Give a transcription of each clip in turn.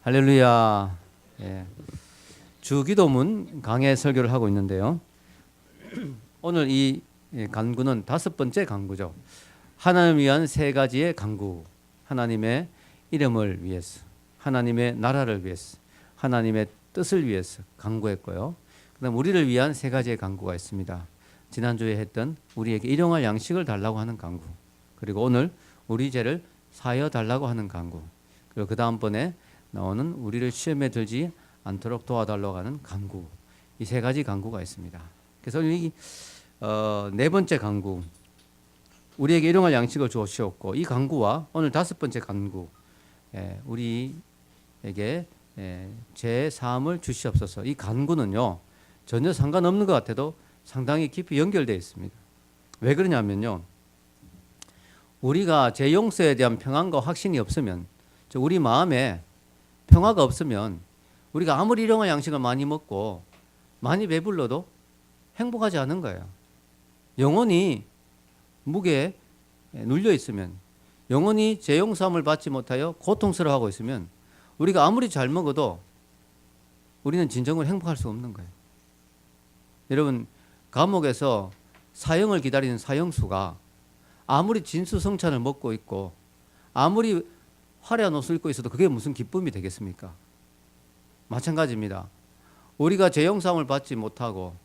할렐루야. 예. 주기도문 강해 설교를 하고 있는데요. 오늘 이 간구는 5번째 간구죠. 하나님을 위한 3가지의 간구. 하나님의 이름을 위해서, 하나님의 나라를 위해서, 하나님의 뜻을 위해서 간구했고요. 그다음 우리를 위한 3가지의 간구가 있습니다. 지난주에 했던 우리에게 일용할 양식을 달라고 하는 간구, 그리고 오늘 우리 죄를 사하여 달라고 하는 간구, 그리고 그 다음번에 나오는 우리를 시험에 들지 않도록 도와달라고 하는 간구, 이 3가지 간구가 있습니다. 그래서 이 4번째 간구, 우리에게 일용할 양식을 주시옵고, 이 간구와 오늘 5번째 간구, 우리에게 제 사함을 주시옵소서, 이 간구는요 전혀 상관없는 것 같아도 상당히 깊이 연결되어 있습니다. 왜 그러냐면요, 우리가 제 용서에 대한 평안과 확신이 없으면, 우리 마음에 평화가 없으면 우리가 아무리 일용할 양식을 많이 먹고 많이 배불러도 행복하지 않은 거예요. 영혼이 무게에 눌려 있으면, 영혼이 제 용서함을 받지 못하여 고통스러워하고 있으면 우리가 아무리 잘 먹어도 우리는 진정으로 행복할 수 없는 거예요. 여러분, 감옥에서 사형을 기다리는 사형수가 아무리 진수성찬을 먹고 있고 아무리 화려한 옷을 입고 있어도 그게 무슨 기쁨이 되겠습니까? 마찬가지입니다. 우리가 죄 용서함을 받지 못하고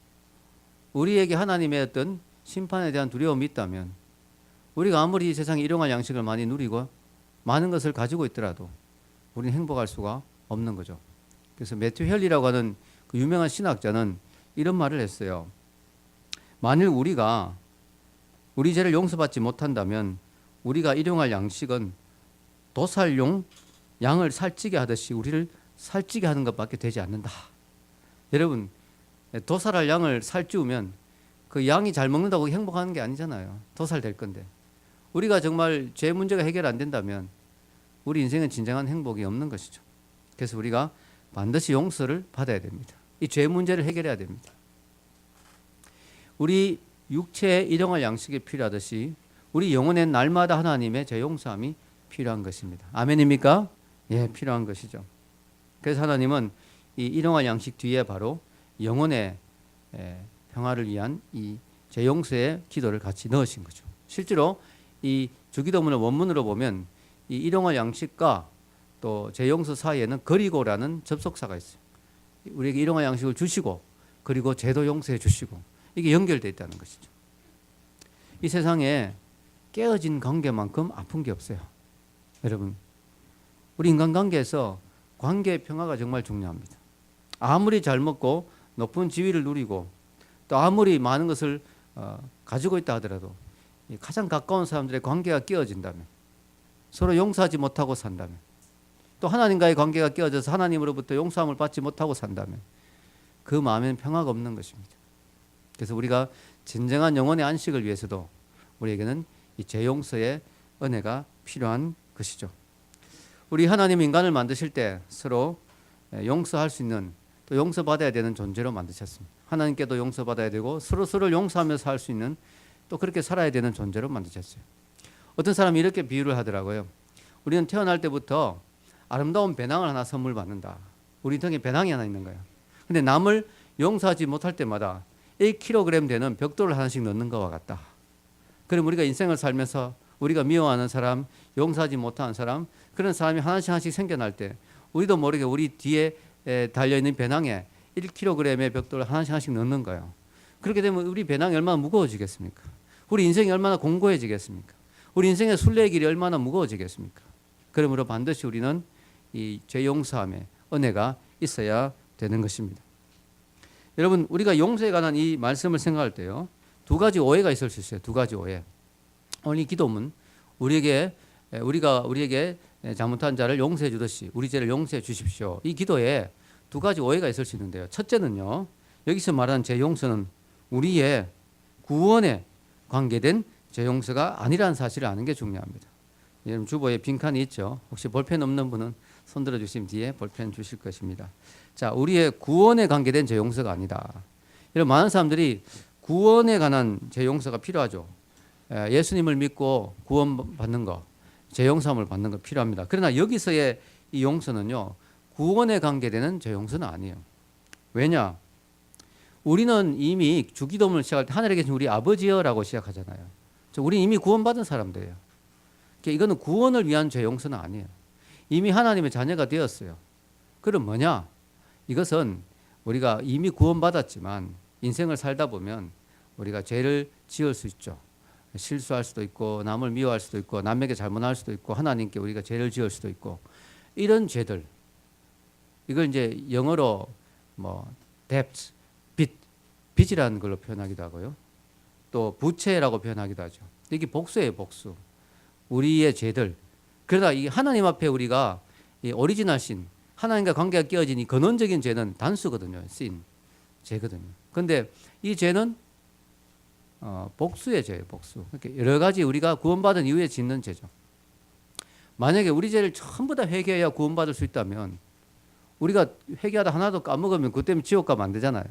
우리에게 하나님의 어떤 심판에 대한 두려움이 있다면, 우리가 아무리 세상에 일용할 양식을 많이 누리고 많은 것을 가지고 있더라도 우리는 행복할 수가 없는 거죠. 그래서 매튜 헬리라고 하는 그 유명한 신학자는 이런 말을 했어요. 만일 우리가 우리 죄를 용서받지 못한다면 우리가 일용할 양식은 도살용 양을 살찌게 하듯이 우리를 살찌게 하는 것밖에 되지 않는다. 여러분, 도살할 양을 살찌우면 그 양이 잘 먹는다고 행복하는 게 아니잖아요. 도살될 건데. 우리가 정말 죄 문제가 해결 안 된다면 우리 인생은 진정한 행복이 없는 것이죠. 그래서 우리가 반드시 용서를 받아야 됩니다. 이 죄 문제를 해결해야 됩니다. 우리 육체의 일용할 양식이 필요하듯이 우리 영혼의 날마다 하나님의 죄 용서함이 필요한 것입니다. 아멘입니까? 예, 필요한 것이죠. 그래서 하나님은 이 일용할 양식 뒤에 바로 영혼의 평화를 위한 이 죄 용서의 기도를 같이 넣으신 거죠. 실제로 이 주기도문의 원문으로 보면 이 일용할 양식과 또 죄 용서 사이에는 그리고라는 접속사가 있어요. 우리에게 일용할 양식을 주시고 그리고 죄도 용서해 주시고, 이게 연결되어 있다는 것이죠. 이 세상에 깨어진 관계만큼 아픈 게 없어요. 여러분, 우리 인간관계에서 관계의 평화가 정말 중요합니다. 아무리 잘 먹고 높은 지위를 누리고 또 아무리 많은 것을 가지고 있다 하더라도 가장 가까운 사람들의 관계가 깨어진다면, 서로 용서하지 못하고 산다면, 또 하나님과의 관계가 깨어져서 하나님으로부터 용서함을 받지 못하고 산다면 그 마음에는 평화가 없는 것입니다. 그래서 우리가 진정한 영혼의 안식을 위해서도 우리에게는 이 죄 용서의 은혜가 필요한 것이죠. 우리 하나님 인간을 만드실 때 서로 용서할 수 있는, 또 용서받아야 되는 존재로 만드셨습니다. 하나님께도 용서받아야 되고 서로를 용서하면서 살 수 있는, 또 그렇게 살아야 되는 존재로 만드셨어요. 어떤 사람이 이렇게 비유를 하더라고요. 우리는 태어날 때부터 아름다운 배낭을 하나 선물 받는다. 우리 등에 배낭이 하나 있는 거예요. 근데 남을 용서하지 못할 때마다 1kg 되는 벽돌을 하나씩 넣는 것과 같다. 그럼 우리가 인생을 살면서 우리가 미워하는 사람, 용서하지 못하는 사람, 그런 사람이 하나씩 생겨날 때 우리도 모르게 우리 뒤에 달려있는 배낭에 1kg의 벽돌을 하나씩 넣는 거예요. 그렇게 되면 우리 배낭이 얼마나 무거워지겠습니까? 우리 인생이 얼마나 공고해지겠습니까? 우리 인생의 순례의 길이 얼마나 무거워지겠습니까? 그러므로 반드시 우리는 이 죄 용서함의 은혜가 있어야 되는 것입니다. 여러분, 우리가 용서에 관한 이 말씀을 생각할 때요, 2가지 오해가 있을 수 있어요. 2가지 오해. 오늘 이 기도문, 우리에게 잘못한 자를 용서해 주듯이 우리 죄를 용서해 주십시오, 이 기도에 2가지 오해가 있을 수 있는데요. 첫째는요, 여기서 말하는 죄 용서는 우리의 구원에 관계된 죄 용서가 아니라는 사실을 아는 게 중요합니다. 여러분, 주보에 빈칸이 있죠. 혹시 볼펜 없는 분은 손 들어주시면 뒤에 볼펜 주실 것입니다. 자, 우리의 구원에 관계된 죄 용서가 아니다. 여러분, 많은 사람들이 구원에 관한 죄 용서가 필요하죠. 예수님을 믿고 구원받는 거, 죄 용서함을 받는 거 필요합니다. 그러나 여기서의 이 용서는요, 구원에 관계되는 죄 용서는 아니에요. 왜냐? 우리는 이미 주기도문을 시작할 때 하늘에 계신 우리 아버지여라고 시작하잖아요. 우리는 이미 구원받은 사람들이에요. 그러니까 이거는 구원을 위한 죄 용서는 아니에요. 이미 하나님의 자녀가 되었어요. 그럼 뭐냐? 이것은 우리가 이미 구원받았지만 인생을 살다 보면 우리가 죄를 지을 수 있죠. 실수할 수도 있고 남을 미워할 수도 있고 남에게 잘못할 수도 있고 하나님께 우리가 죄를 지을 수도 있고 이런 죄들 이걸 이제 영어로 뭐 debt, 빚이라는 걸로 표현하기도 하고요. 또 부채라고 표현하기도 하죠. 이게 복수예요, 복수. 우리의 죄들. 그러다 이 하나님 앞에 우리가 이 오리지널 신, 하나님과 관계가 깨어진 이 근원적인 죄는 단수거든요. 신, 죄거든요. 그런데 이 죄는 복수의 죄예요, 복수. 이렇게 여러 가지 우리가 구원받은 이후에 짓는 죄죠. 만약에 우리 죄를 전부 다 회개해야 구원받을 수 있다면 우리가 회개하다 하나도 까먹으면 그것 때문에 지옥 가면 안 되잖아요.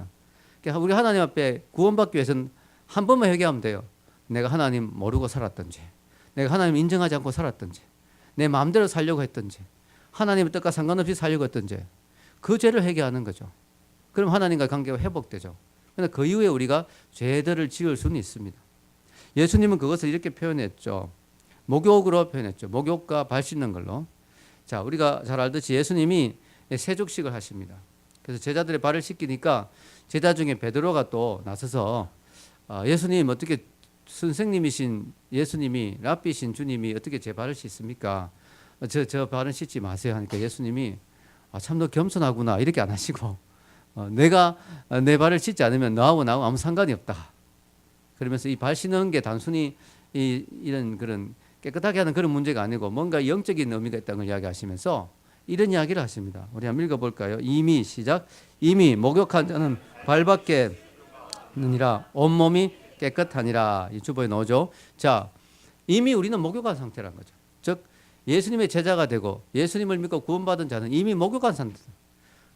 그러니까 우리 하나님 앞에 구원받기 위해서는 한 번만 회개하면 돼요. 내가 하나님 모르고 살았던 죄, 내가 하나님 인정하지 않고 살았던 죄, 내 마음대로 살려고 했던 죄, 하나님의 뜻과 상관없이 살려고 했던 죄, 그 죄를 회개하는 거죠. 그럼 하나님과 관계가 회복되죠. 그런데 그 이후에 우리가 죄들을 지을 수는 있습니다. 예수님은 그것을 이렇게 표현했죠. 목욕으로 표현했죠. 목욕과 발 씻는 걸로. 자, 우리가 잘 알듯이 예수님이 세족식을 하십니다. 그래서 제자들의 발을 씻기니까 제자 중에 베드로가 또 나서서 예수님 어떻게 선생님이신 예수님이 랍비신 주님이 어떻게 제 발을 씻습니까? 저 발은 씻지 마세요 하니까 예수님이 참 너 겸손하구나 이렇게 안 하시고 내가 내 발을 씻지 않으면 너하고 나하고 아무 상관이 없다. 그러면서 이 발 씻는 게 단순히 이런 그런 깨끗하게 하는 그런 문제가 아니고 뭔가 영적인 의미가 있다는 걸 이야기하시면서 이런 이야기를 하십니다. 우리 한번 읽어볼까요? 이미 시작. 이미 목욕한 자는 발밖에 느니라 온몸이 깨끗하니라. 이 주보에 넣어줘. 자, 이미 우리는 목욕한 상태라는 거죠. 즉 예수님의 제자가 되고 예수님을 믿고 구원받은 자는 이미 목욕한 상태.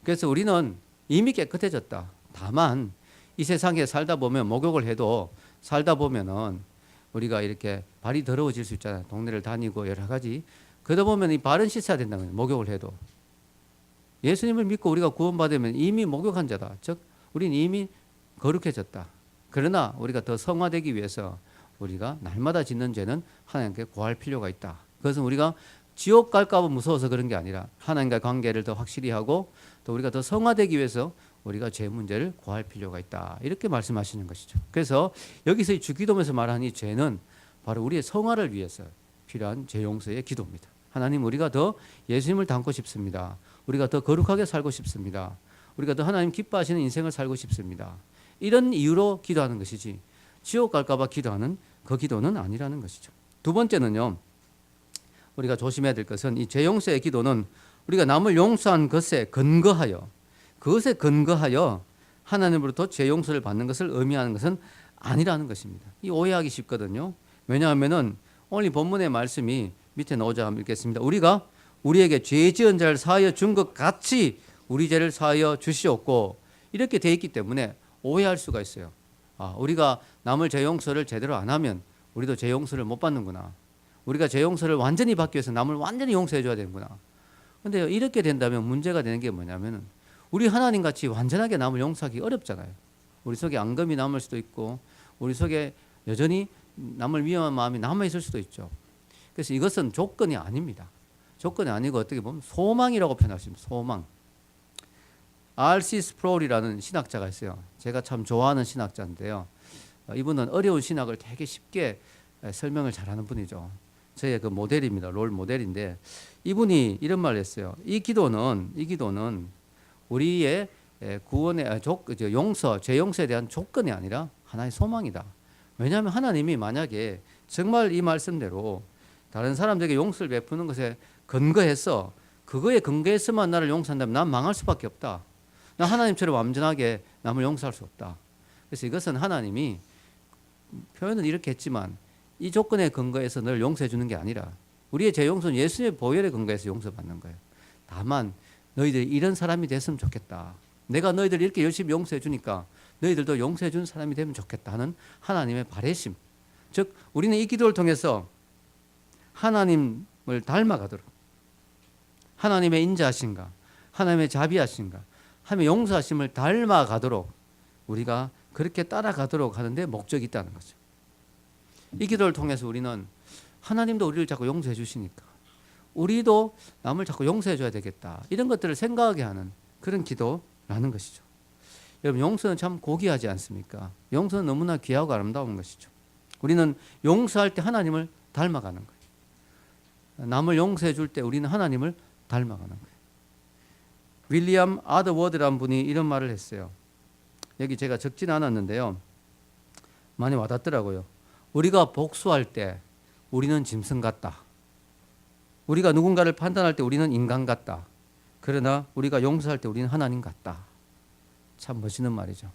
그래서 우리는 이미 깨끗해졌다. 다만 이 세상에 살다 보면 목욕을 해도 살다 보면은 우리가 이렇게 발이 더러워질 수 있잖아요. 동네를 다니고 여러 가지. 그러다 보면 이 발은 씻어야 된다는 거예요. 목욕을 해도. 예수님을 믿고 우리가 구원받으면 이미 목욕한 자다. 즉 우리는 이미 거룩해졌다. 그러나 우리가 더 성화되기 위해서 우리가 날마다 짓는 죄는 하나님께 구할 필요가 있다. 그것은 우리가 지옥 갈까 봐 무서워서 그런 게 아니라 하나님과 관계를 더 확실히 하고 또 우리가 더 성화되기 위해서 우리가 죄 문제를 구할 필요가 있다. 이렇게 말씀하시는 것이죠. 그래서 여기서 이 주기도문에서 말하는 이 죄는 바로 우리의 성화를 위해서 필요한 죄 용서의 기도입니다. 하나님 우리가 더 예수님을 닮고 싶습니다. 우리가 더 거룩하게 살고 싶습니다. 우리가 더 하나님 기뻐하시는 인생을 살고 싶습니다. 이런 이유로 기도하는 것이지 지옥 갈까 봐 기도하는 그 기도는 아니라는 것이죠. 두 번째는요. 우리가 조심해야 될 것은 이 죄 용서의 기도는 우리가 남을 용서한 것에 근거하여 그것에 근거하여 하나님으로부터 죄 용서를 받는 것을 의미하는 것은 아니라는 것입니다. 이 오해하기 쉽거든요. 왜냐하면은 오늘 본문의 말씀이 밑에 넣어져 한번 읽겠습니다. 우리가 우리에게 죄 지은 자를 사하여 준 것 같이 우리 죄를 사하여 주시옵고 이렇게 돼 있기 때문에 오해할 수가 있어요. 우리가 남을 죄 용서를 제대로 안 하면 우리도 죄 용서를 못 받는구나. 우리가 죄 용서를 완전히 받기 위해서 남을 완전히 용서해 줘야 되는구나. 그런데 이렇게 된다면 문제가 되는 게 뭐냐면은 우리 하나님 같이 완전하게 남을 용서하기 어렵잖아요. 우리 속에 앙금이 남을 수도 있고 우리 속에 여전히 남을 미워하는 마음이 남아 있을 수도 있죠. 그래서 이것은 조건이 아닙니다. 조건이 아니고 어떻게 보면 소망이라고 표현할 수 있습니다. 소망. R.C. 스프롤이라는 신학자가 있어요. 제가 참 좋아하는 신학자인데요. 이분은 어려운 신학을 되게 쉽게 설명을 잘하는 분이죠. 저의 그 모델입니다. 롤 모델인데 이분이 이런 말을 했어요. 이 기도는 우리의 구원의 용서, 죄 용서에 대한 조건이 아니라 하나의 소망이다. 왜냐하면 하나님이 만약에 정말 이 말씀대로 다른 사람들에게 용서를 베푸는 것에 근거해서 그거에 근거해서만 나를 용서한다면 난 망할 수밖에 없다. 나 하나님처럼 완전하게 남을 용서할 수 없다. 그래서 이것은 하나님이 표현은 이렇게 했지만 이 조건에 근거해서 널 용서해 주는 게 아니라 우리의 죄 용서는 예수님의 보혈에 근거해서 용서받는 거예요. 다만 너희들이 이런 사람이 됐으면 좋겠다. 내가 너희들 이렇게 열심히 용서해 주니까 너희들도 용서해 주는 사람이 되면 좋겠다 하는 하나님의 바라심. 즉 우리는 이 기도를 통해서 하나님을 닮아가도록 하나님의 인자하신가 하나님의 자비하심과 하나님의 용서하심을 닮아가도록 우리가 그렇게 따라가도록 하는데 목적이 있다는 거죠. 이 기도를 통해서 우리는 하나님도 우리를 자꾸 용서해 주시니까 우리도 남을 자꾸 용서해 줘야 되겠다, 이런 것들을 생각하게 하는 그런 기도라는 것이죠. 여러분, 용서는 참 고귀하지 않습니까? 용서는 너무나 귀하고 아름다운 것이죠. 우리는 용서할 때 하나님을 닮아가는 거예요. 남을 용서해 줄 때 우리는 하나님을 닮아가는 거예요. 윌리엄 아더워드라는 분이 이런 말을 했어요. 여기 제가 적진 않았는데요, 많이 와닿더라고요. 우리가 복수할 때 우리는 짐승 같다. 우리가 누군가를 판단할 때 우리는 인간 같다. 그러나 우리가 용서할 때 우리는 하나님 같다. 참 멋있는 말이죠.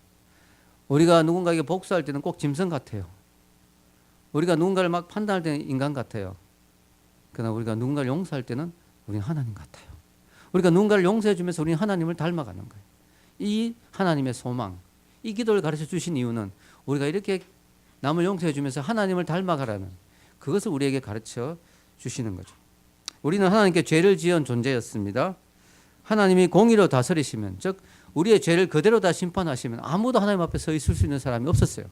우리가 누군가에게 복수할 때는 꼭 짐승 같아요. 우리가 누군가를 막 판단할 때는 인간 같아요. 그러나 우리가 누군가를 용서할 때는 우리는 하나님 같아요. 우리가 누군가를 용서해 주면서 우리는 하나님을 닮아가는 거예요. 이 하나님의 소망, 이 기도를 가르쳐 주신 이유는 우리가 이렇게 남을 용서해 주면서 하나님을 닮아가라는 그것을 우리에게 가르쳐 주시는 거죠. 우리는 하나님께 죄를 지은 존재였습니다. 하나님이 공의로 다스리시면, 즉 우리의 죄를 그대로 다 심판하시면 아무도 하나님 앞에 서 있을 수 있는 사람이 없었어요.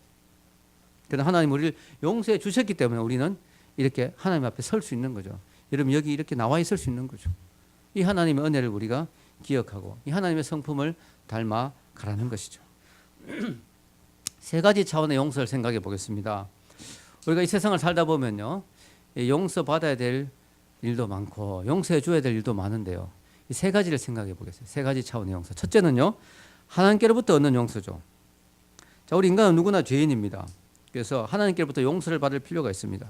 그러나 하나님 우리를 용서해 주셨기 때문에 우리는 이렇게 하나님 앞에 설 수 있는 거죠. 여러분, 여기 이렇게 나와 있을 수 있는 거죠. 이 하나님의 은혜를 우리가 기억하고 이 하나님의 성품을 닮아가라는 것이죠. 세 가지 차원의 용서를 생각해 보겠습니다. 우리가 이 세상을 살다 보면요, 용서받아야 될 일도 많고 용서해 줘야 될 일도 많은데요, 이 세 가지를 생각해 보겠어요. 세 가지 차원의 용서. 첫째는요, 하나님께로부터 얻는 용서죠. 자, 우리 인간은 누구나 죄인입니다. 그래서 하나님께로부터 용서를 받을 필요가 있습니다.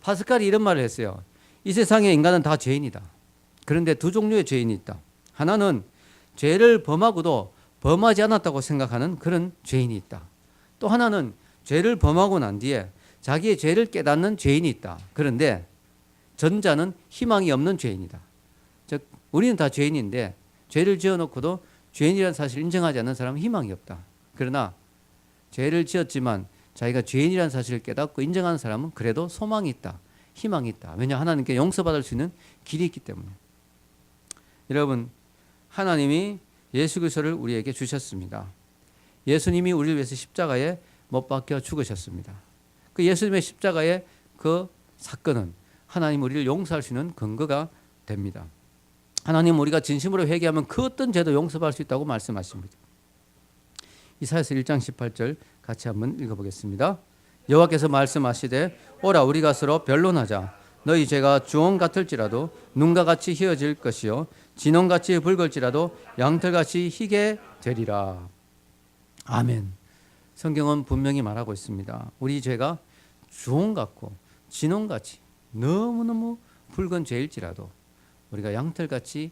파스칼이 이런 말을 했어요. 이 세상의 인간은 다 죄인이다. 그런데 두 종류의 죄인이 있다. 하나는 죄를 범하고도 범하지 않았다고 생각하는 그런 죄인이 있다. 또 하나는 죄를 범하고 난 뒤에 자기의 죄를 깨닫는 죄인이 있다. 그런데 전자는 희망이 없는 죄인이다. 즉 우리는 다 죄인인데 죄를 지어놓고도 죄인이라는 사실을 인정하지 않는 사람은 희망이 없다. 그러나 죄를 지었지만 자기가 죄인이라는 사실을 깨닫고 인정하는 사람은 그래도 소망이 있다, 희망이 있다. 왜냐, 하나님께 용서받을 수 있는 길이 있기 때문에. 여러분, 하나님이 예수 그리스도를 우리에게 주셨습니다. 예수님이 우리를 위해서 십자가에 못 박혀 죽으셨습니다. 그 예수님의 십자가의 그 사건은 하나님 우리를 용서할 수 있는 근거가 됩니다. 하나님, 우리가 진심으로 회개하면 그 어떤 죄도 용서받을 수 있다고 말씀하십니다. 이사야서 1장 18절 같이 한번 읽어보겠습니다. 여호와께서 말씀하시되 오라 우리가 서로 변론하자. 너희 죄가 주홍 같을지라도 눈과 같이 희어질 것이요 진홍같이 붉을지라도 양털같이 희게 되리라. 아멘. 성경은 분명히 말하고 있습니다. 우리 죄가 주홍 같고 진홍같이 너무너무 붉은 죄일지라도 우리가 양털같이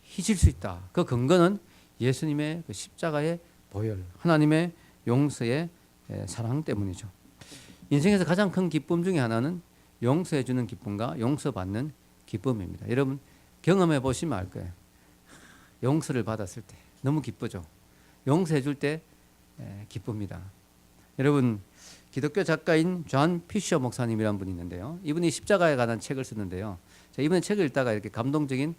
희질 수 있다. 그 근거는 예수님의 그 십자가의 보혈, 하나님의 용서의 사랑 때문이죠. 인생에서 가장 큰 기쁨 중에 하나는 용서해 주는 기쁨과 용서받는 기쁨입니다. 여러분 경험해 보시면 알 거예요. 용서를 받았을 때 너무 기쁘죠. 용서해 줄 때 기쁩니다. 여러분, 기독교 작가인 존 피셔 목사님이라는 분이 있는데요, 이분이 십자가에 관한 책을 쓰는데요, 이번에 책을 읽다가 이렇게 감동적인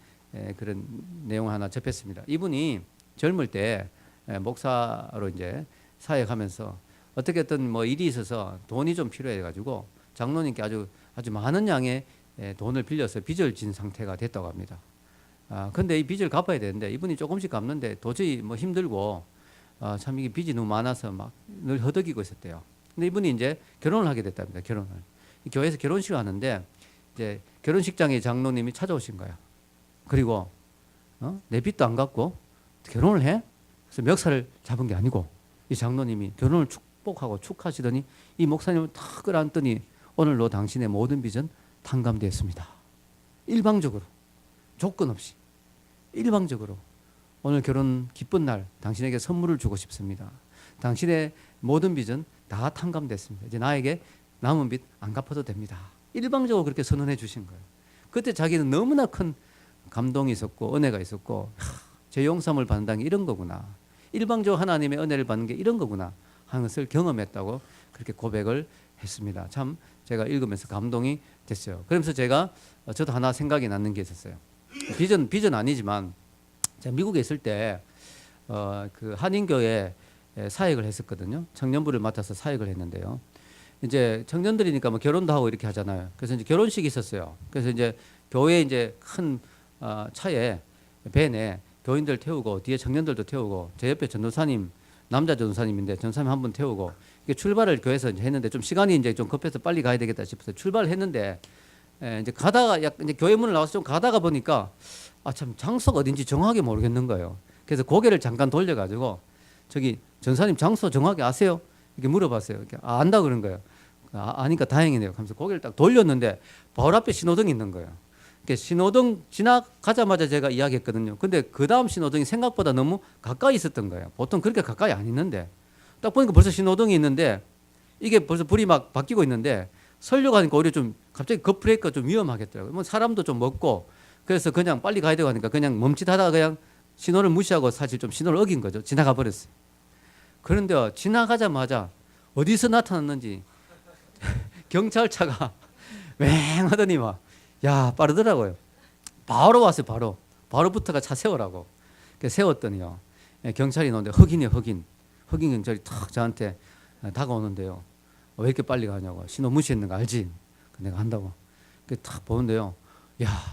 그런 내용을 하나 접했습니다. 이분이 젊을 때 목사로 이제 사역하면서 어떻게든 뭐 일이 있어서 돈이 좀 필요해가지고 장로님께 아주 많은 양의 돈을 빌려서 빚을 진 상태가 됐다고 합니다. 근데 이 빚을 갚아야 되는데 이분이 조금씩 갚는데 도저히 뭐 힘들고 참 이게 빚이 너무 많아서 막 늘 허덕이고 있었대요. 근데 이분이 이제 결혼을 하게 됐답니다. 결혼을. 교회에서 결혼식을 하는데 이제 결혼식장에 장로님이 찾아오신 거예요. 그리고 내 빚도 안 갚고 결혼을 해? 그래서 멱살을 잡은 게 아니고 이 장로님이 결혼을 축복하고 축하하시더니 이 목사님을 탁 끌어안더니 오늘 너 당신의 모든 빚은 탕감되었습니다. 일방적으로, 조건 없이 일방적으로 오늘 결혼 기쁜 날 당신에게 선물을 주고 싶습니다. 당신의 모든 빚은 다 탕감됐습니다. 이제 나에게 남은 빚 안 갚아도 됩니다. 일방적으로 그렇게 선언해 주신 거예요. 그때 자기는 너무나 큰 감동이 있었고 은혜가 있었고, 제 용서함을 받는다는 게 이런 거구나, 일방적으로 하나님의 은혜를 받는 게 이런 거구나 하는 것을 경험했다고 그렇게 고백을 했습니다. 참 제가 읽으면서 감동이 됐어요. 그러면서 제가 저도 하나 생각이 나는 게 있었어요. 빚은 아니지만 제가 미국에 있을 때 그 한인교회 사역을 했었거든요. 청년부를 맡아서 사역을 했는데요. 이제 청년들이니까 뭐 결혼도 하고 이렇게 하잖아요. 그래서 이제 결혼식이 있었어요. 그래서 이제 교회 이제 큰 차에 밴에 교인들 태우고 뒤에 청년들도 태우고 제 옆에 전도사님 남자 전도사님인데 전도사님 한 분 태우고 이게 출발을 교회에서 이제 했는데 좀 시간이 이제 좀 급해서 빨리 가야 되겠다 싶어서 출발을 했는데 이제 가다가 약 이제 교회 문을 나와서 좀 가다가 보니까 참 장소가 어딘지 정확하게 모르겠는 거예요. 그래서 고개를 잠깐 돌려가지고 저기 전사님 장소 정확히 아세요? 이렇게 물어봤어요. 이렇게 안다 그런 거예요. 아니까 다행이네요. 하면서 고개를 딱 돌렸는데 바로 앞에 신호등이 있는 거예요. 신호등 지나가자마자 제가 이야기했거든요. 근데 그 다음 신호등이 생각보다 너무 가까이 있었던 거예요. 보통 그렇게 가까이 안 있는데 딱 보니까 벌써 신호등이 있는데 이게 벌써 불이 막 바뀌고 있는데 서려고 하니까 오히려 좀 갑자기 급브레이크가 좀 위험하겠더라고요. 뭐 사람도 좀 먹고 그래서 그냥 빨리 가야 되고 하니까 그냥 멈칫하다가 그냥 신호를 무시하고 사실 좀 신호를 어긴 거죠. 지나가 버렸어요. 그런데 지나가자마자 어디서 나타났는지 경찰차가 왱 하더니 막 빠르더라고요. 바로 왔어요. 바로 붙어가 차 세우라고. 세웠더니요. 경찰이 오는데 흑인 경찰이 탁 저한테 다가오는데요. 왜 이렇게 빨리 가냐고. 신호 무시했는 거 알지? 내가 한다고. 탁 보는데요.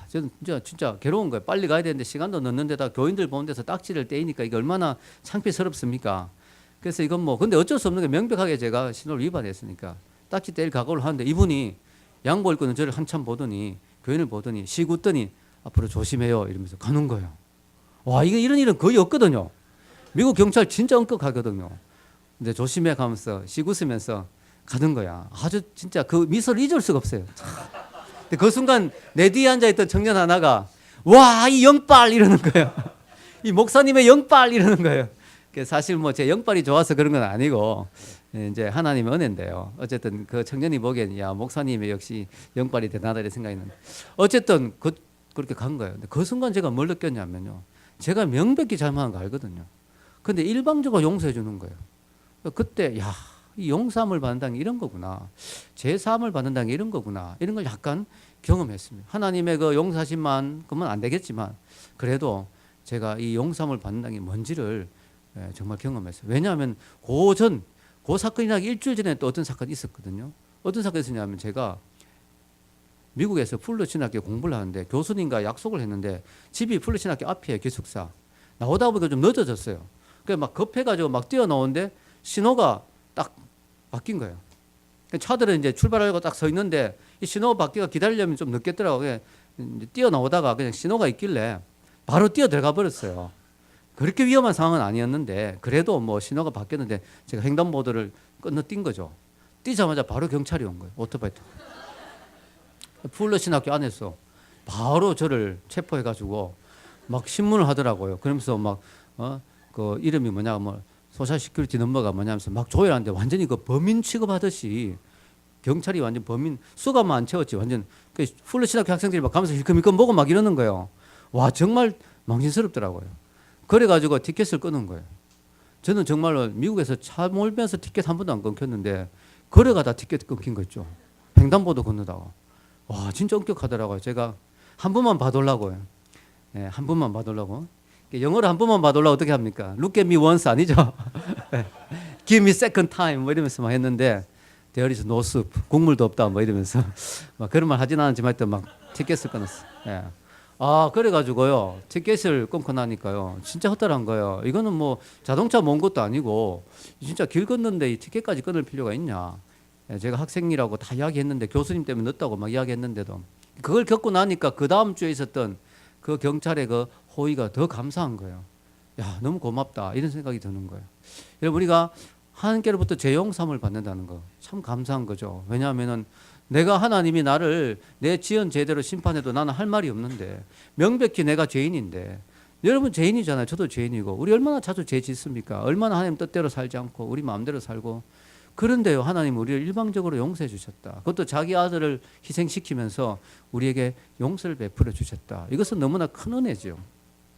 저는 진짜 괴로운 거예요. 빨리 가야 되는데 시간도 늦는데다 교인들 보는 데서 딱지를 떼이니까 이게 얼마나 창피스럽습니까? 그래서 이건 뭐 근데 어쩔 수 없는 게 명백하게 제가 신호를 위반했으니까 딱지 떼일 각오를 하는데 이분이 양보 입고는 저를 한참 보더니 교인을 보더니 시굿더니 앞으로 조심해요 이러면서 가는 거예요. 이게 이런 일은 거의 없거든요. 미국 경찰 진짜 엄격하거든요. 근데 조심해 가면서 시굿으면서 가는 거야. 아주 진짜 그 미소를 잊을 수가 없어요. 근데 그 순간 내 뒤에 앉아있던 청년 하나가 이 영빨 이러는 거예요. 이 목사님의 영빨 이러는 거예요. 사실 뭐 제 영빨이 좋아서 그런 건 아니고 이제 하나님의 은혜인데요. 어쨌든 그 청년이 보기엔 목사님의 역시 영빨이 대단하다 이렇게 생각했는데 어쨌든 그렇게 간 거예요. 근데 그 순간 제가 뭘 느꼈냐면요. 제가 명백히 잘못한 거 알거든요. 근데 일방적으로 용서해 주는 거예요. 그때 이 용서함을 받는다는 게 이런 거구나. 제사함을 받는다는 게 이런 거구나. 이런 걸 약간 경험했습니다. 하나님의 그 용서하심만큼은 안 되겠지만 그래도 제가 이 용서함을 받는다는 게 뭔지를 정말 경험했어요. 왜냐하면 그 사건이 나기 일주일 전에 또 어떤 사건이 있었거든요. 어떤 사건이 있었냐면 제가 미국에서 풀러신학교 공부를 하는데 교수님과 약속을 했는데 집이 풀러신학교 앞이에요. 기숙사. 나오다 보니까 좀 늦어졌어요. 그래서 막 급해가지고 막 뛰어나오는데 신호가 딱 바뀐 거예요. 차들은 이제 출발하려고 딱 서 있는데 이 신호 바뀌가 기다리려면 좀 늦겠더라고요. 뛰어나오다가 그냥 신호가 있길래 바로 뛰어 들어가 버렸어요. 그렇게 위험한 상황은 아니었는데 그래도 뭐 신호가 바뀌었는데 제가 횡단보도를 건너뛴 거죠. 뛰자마자 바로 경찰이 온 거예요. 오토바이 타고. 풀러신학교 안에서 바로 저를 체포해가지고 막 신문을 하더라고요. 그러면서 막 그 이름이 뭐냐 뭐 소셜 시큐리티 넘버가 뭐냐면서 막 조회하는데 완전히 그 범인 취급하듯이 경찰이 완전 범인 수갑만 안 채웠지 완전 그 풀러신학교 학생들이 막 가면서 힐끔힐끔 보고 막 이러는 거예요. 정말 망신스럽더라고요. 그래가지고 티켓을 끊은 거예요. 저는 정말로 미국에서 차 몰면서 티켓 한 번도 안 끊겼는데 걸어가다 티켓 끊긴 거 있죠. 횡단보도 건너다가 진짜 엄격하더라고요. 제가 한 번만 봐달라고요. 한 번만 봐달라고. 영어로 한 번만 봐달라고 어떻게 합니까? Look at me once 아니죠? Give me second time 뭐 이러면서 막 했는데 There is no soup. 국물도 없다 뭐 이러면서 막 그런 말 하진 않았지만 하여튼 막 티켓을 끊었어. 그래가지고요. 티켓을 끊고 나니까요. 진짜 허탈한 거예요. 이거는 뭐 자동차 먼 것도 아니고 진짜 길 건너는데 이 티켓까지 끊을 필요가 있냐. 제가 학생이라고 다 이야기했는데 교수님 때문에 늦다고 막 이야기했는데도 그걸 겪고 나니까 그 다음 주에 있었던 그 경찰의 그 호의가 더 감사한 거예요. 너무 고맙다 이런 생각이 드는 거예요. 여러분 우리가 하나님께로부터 재용삼을 받는다는 거 참 감사한 거죠. 왜냐하면은 내가 하나님이 나를 내 지은 죄대로 심판해도 나는 할 말이 없는데 명백히 내가 죄인인데 여러분 죄인이잖아요. 저도 죄인이고 우리 얼마나 자주 죄 짓습니까? 얼마나 하나님 뜻대로 살지 않고 우리 마음대로 살고 그런데요 하나님 우리를 일방적으로 용서해 주셨다. 그것도 자기 아들을 희생시키면서 우리에게 용서를 베풀어 주셨다. 이것은 너무나 큰 은혜죠.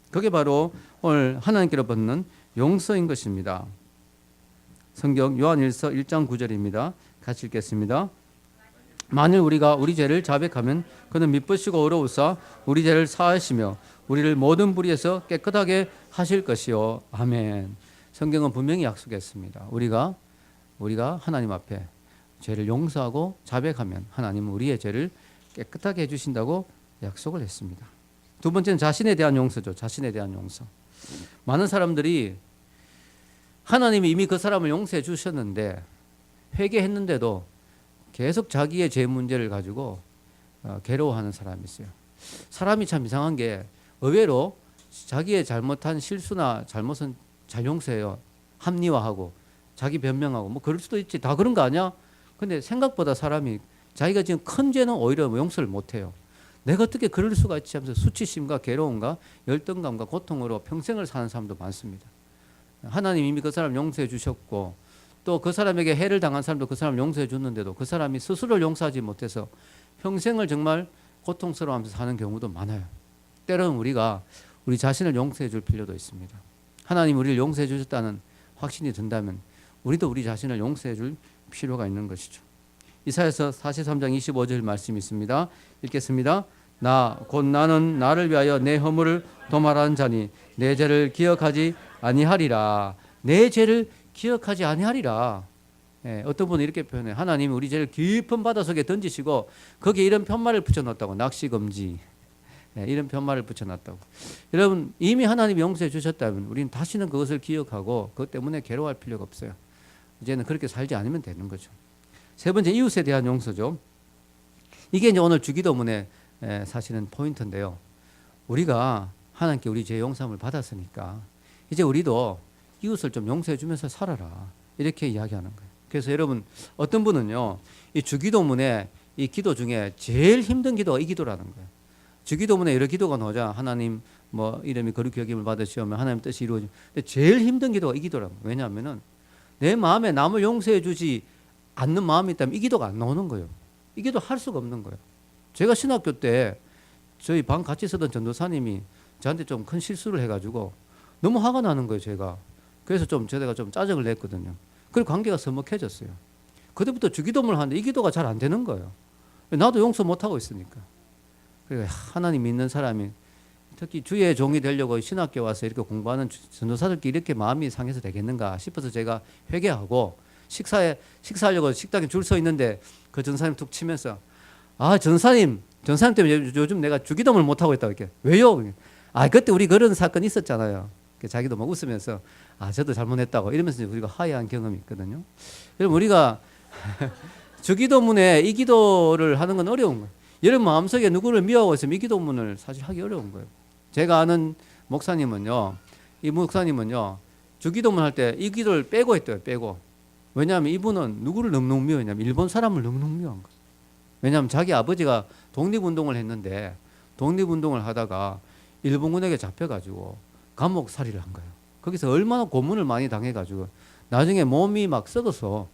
그게 바로 오늘 하나님께로 받는 용서인 것입니다. 성경 요한일서 1장 9절입니다. 같이 읽겠습니다. 만일 우리가 우리 죄를 자백하면 그는 미쁘시고 의로우사 우리 죄를 사하시며 우리를 모든 불의에서 깨끗하게 하실 것이요. 아멘. 성경은 분명히 약속했습니다. 우리가 하나님 앞에 죄를 용서하고 자백하면 하나님은 우리의 죄를 깨끗하게 해주신다고 약속을 했습니다. 두 번째는 자신에 대한 용서죠. 자신에 대한 용서. 많은 사람들이 하나님이 이미 그 사람을 용서해 주셨는데 회개했는데도 계속 자기의 죄 문제를 가지고 괴로워하는 사람이 있어요. 사람이 참 이상한 게 의외로 자기의 잘못한 실수나 잘못은 잘 용서해요. 합리화하고 자기 변명하고 뭐 그럴 수도 있지. 다 그런 거 아니야? 근데 생각보다 사람이 자기가 지금 큰 죄는 오히려 용서를 못해요. 내가 어떻게 그럴 수가 있지 하면서 수치심과 괴로움과 열등감과 고통으로 평생을 사는 사람도 많습니다. 하나님 이미 그 사람 용서해 주셨고 또 그 사람에게 해를 당한 사람도 그 사람 용서해 줬는데도 그 사람이 스스로를 용서하지 못해서 평생을 정말 고통스러워하면서 사는 경우도 많아요. 때로는 우리가 우리 자신을 용서해 줄 필요도 있습니다. 하나님 우리를 용서해 주셨다는 확신이 든다면 우리도 우리 자신을 용서해 줄 필요가 있는 것이죠. 이사야서 43장 25절 말씀이 있습니다. 읽겠습니다. 곧 나는 나를 위하여 내 허물을 도말하는 자니 내 죄를 기억하지 아니하리라. 내 죄를 기억하지 아니하리라. 어떤 분은 이렇게 표현해요. 하나님이 우리 죄를 깊은 바다 속에 던지시고 거기에 이런 편말을 붙여놨다고. 낚시금지. 이런 편말을 붙여놨다고. 여러분 이미 하나님이 용서해 주셨다면 우리는 다시는 그것을 기억하고 그것 때문에 괴로워할 필요가 없어요. 이제는 그렇게 살지 않으면 되는 거죠. 세 번째 이웃에 대한 용서죠. 이게 이제 오늘 주기도문의 사실은 포인트인데요. 우리가 하나님께 우리 죄 용서함을 받았으니까 이제 우리도 이웃을 좀 용서해 주면서 살아라. 이렇게 이야기하는 거예요. 그래서 여러분 어떤 분은요. 이 주기도문의 이 기도 중에 제일 힘든 기도가 이 기도라는 거예요. 주기도문에 여러 기도가 나오자 하나님 뭐 이름이 거룩히 여김을 받으시오며 하나님 뜻이 이루어지면 근데 제일 힘든 기도가 이 기도라는 거예요. 왜냐하면은 내 마음에 남을 용서해 주지 않는 마음이 있다면 이 기도가 안 나오는 거예요. 이 기도 할 수가 없는 거예요. 제가 신학교 때 저희 방 같이 쓰던 전도사님이 저한테 좀 큰 실수를 해가지고 너무 화가 나는 거예요. 제가 그래서 제가 좀 짜증을 냈거든요. 그리고 관계가 서먹해졌어요. 그때부터 주기도문을 하는데 이 기도가 잘 안 되는 거예요. 나도 용서 못하고 있으니까. 그러니까 하나님 믿는 사람이 특히 주의 종이 되려고 신학교 와서 이렇게 공부하는 전도사들끼리 이렇게 마음이 상해서 되겠는가 싶어서 제가 회개하고 식사하려고 식당에 줄 서 있는데 그 전사님 툭 치면서 전사님 때문에 요즘 내가 주기도문을 못하고 있다고 이렇게. 왜요? 그때 우리 그런 사건이 있었잖아요. 자기도 막 웃으면서 저도 잘못했다고 이러면서 우리가 화해한 경험이 있거든요. 여러분 우리가 주기도문에 이 기도를 하는 건 어려운 거예요. 여러분 마음속에 누구를 미워하고 있으면 이 기도문을 사실 하기 어려운 거예요. 제가 아는 목사님은요. 주기도문 할 때 이 기도를 빼고 했대요. 빼고. 왜냐하면 이분은 누구를 너무너무 미워했냐면 일본 사람을 너무너무 미워한 거예요. 왜냐하면 자기 아버지가 독립운동을 했는데 독립운동을 하다가 일본군에게 잡혀가지고 감옥살이를 한 거예요. 거기서 얼마나 고문을 많이 당해가지고 나중에 몸이 막 썩어서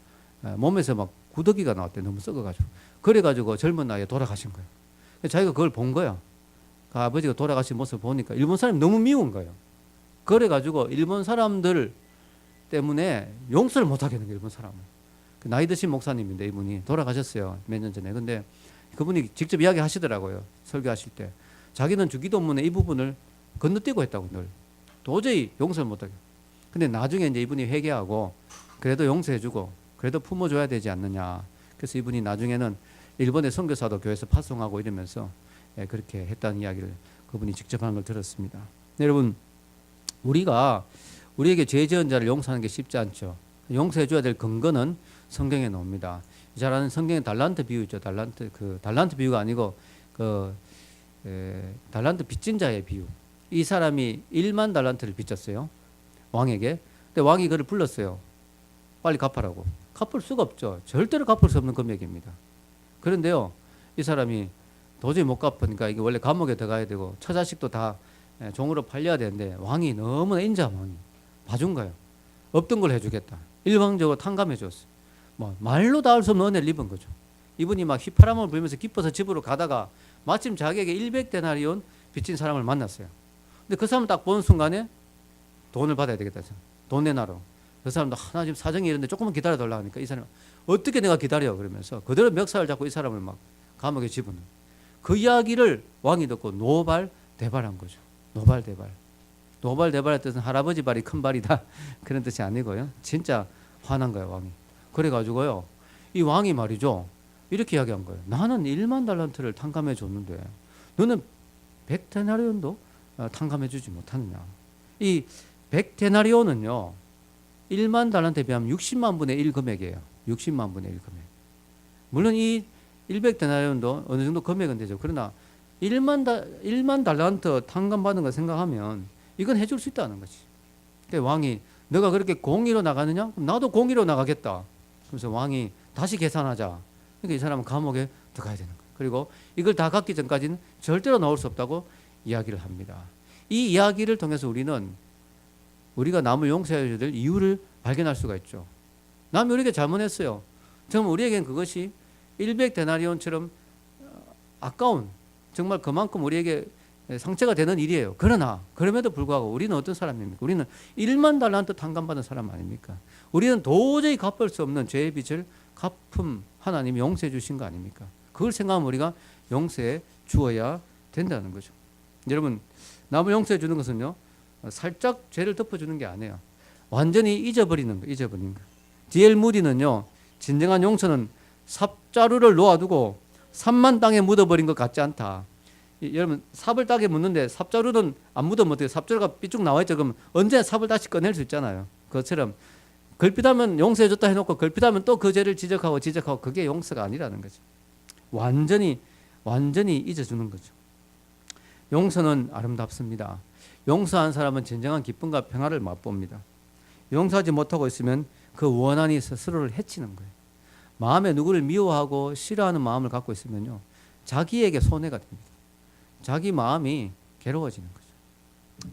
몸에서 막 구더기가 나왔대. 너무 썩어가지고. 그래가지고 젊은 나이에 돌아가신 거예요. 자기가 그걸 본 거야. 그 아버지가 돌아가신 모습을 보니까 일본 사람이 너무 미운 거예요. 그래가지고 일본 사람들 때문에 용서를 못 하겠는 거예요. 일본 사람은. 나이 드신 목사님인데 이분이 돌아가셨어요. 몇 년 전에. 근데 그분이 직접 이야기하시더라고요. 설교하실 때. 자기는 주기도문의 이 부분을 건너뛰고 했다고 늘. 도저히 용서를 못 하게. 근데 나중에 이제 이분이 회개하고 그래도 용서해주고 그래도 품어줘야 되지 않느냐. 그래서 이분이 나중에는 일본의 선교사도 교회에서 파송하고 이러면서 그렇게 했다는 이야기를 그분이 직접 하는 걸 들었습니다. 여러분 우리에게 죄 지은 자를 용서하는 게 쉽지 않죠. 용서해줘야 될 근거는 성경에 나옵니다. 잘 아는 성경의 달란트 비유 있죠. 달란트 비유가 아니고 달란트 빚진 자의 비유. 이 사람이 1만 달란트를 빚졌어요. 왕에게. 근데 왕이 그를 불렀어요. 빨리 갚아라고. 갚을 수가 없죠. 절대로 갚을 수 없는 금액입니다. 그런데요, 이 사람이 도저히 못 갚으니까 이게 원래 감옥에 들어가야 되고 처자식도 다 종으로 팔려야 되는데 왕이 너무나 인자한 왕이 봐준 거예요. 없던 걸 해주겠다. 일방적으로 탕감해 줬어요. 말로 다 할 수 없는 은혜를 입은 거죠. 이분이 막 휘파람을 불면서 기뻐서 집으로 가다가 마침 자기에게 100데나리온 빚진 사람을 만났어요. 근데 그 사람을 딱 보는 순간에 돈을 받아야 되겠다. 돈 내놔라. 그 사람도 하나 지금 사정이 이런데 조금만 기다려달라 하니까 이 사람이 어떻게 내가 기다려 그러면서 그대로 멱살을 잡고 이 사람을 막 감옥에 집어넣어요. 그 이야기를 왕이 듣고 노발대발한 거죠. 노발대발. 노발대발의 뜻은 할아버지 발이 큰 발이다 그런 뜻이 아니고요. 진짜 화난 거예요, 왕이. 그래가지고요, 이 왕이 말이죠, 이렇게 이야기한 거예요. 나는 1만 달란트를 탕감해 줬는데 너는 100데나리온도 탕감해 주지 못하느냐. 이 100데나리온은요 1만 달란트에 비하면 60만 분의 1 금액이에요. 60만 분의 1 금액. 물론 이 100데나리온도 어느 정도 금액은 되죠. 그러나 1만 달란트 탕감받는 거 생각하면 이건 해줄 수 있다는 거지. 그러니까 왕이 너가 그렇게 공의로 나가느냐? 그럼 나도 공의로 나가겠다. 그래서 왕이 다시 계산하자. 그러니까 이 사람은 감옥에 들어가야 되는 거예요. 그리고 이걸 다 갚기 전까지는 절대로 나올 수 없다고 이야기를 합니다. 이 이야기를 통해서 우리는 우리가 남을 용서해야 될 이유를 발견할 수가 있죠. 남이 우리에게 잘못했어요. 정말 우리에겐 그것이 100데나리온처럼 아까운, 정말 그만큼 우리에게 상처가 되는 일이에요. 그러나 그럼에도 불구하고 우리는 어떤 사람입니까? 우리는 1만 달란트 탕감받은 사람 아닙니까? 우리는 도저히 갚을 수 없는 죄의 빚을 갚음 하나님이 용서해 주신 거 아닙니까? 그걸 생각하면 우리가 용서해 주어야 된다는 거죠. 여러분, 남을 용서해 주는 것은요, 살짝 죄를 덮어주는 게 아니에요. 완전히 잊어버리는 거, 잊어버리는 거. D.L. 무디는요, 진정한 용서는 삽자루를 놓아두고 삽만 땅에 묻어버린 것 같지 않다. 여러분, 삽을 땅에 묻는데 삽자루는 안 묻으면 어떻게, 삽자루가 삐쭉 나와있죠. 그럼 언제 삽을 다시 꺼낼 수 있잖아요. 그것처럼 걸핏하면 용서해줬다 해놓고 걸핏하면 또 그 죄를 지적하고 그게 용서가 아니라는 거죠. 완전히 잊어주는 거죠. 용서는 아름답습니다. 용서한 사람은 진정한 기쁨과 평화를 맛봅니다. 용서하지 못하고 있으면 그 원한이 스스로를 해치는 거예요. 마음에 누구를 미워하고 싫어하는 마음을 갖고 있으면요, 자기에게 손해가 됩니다. 자기 마음이 괴로워지는 거죠.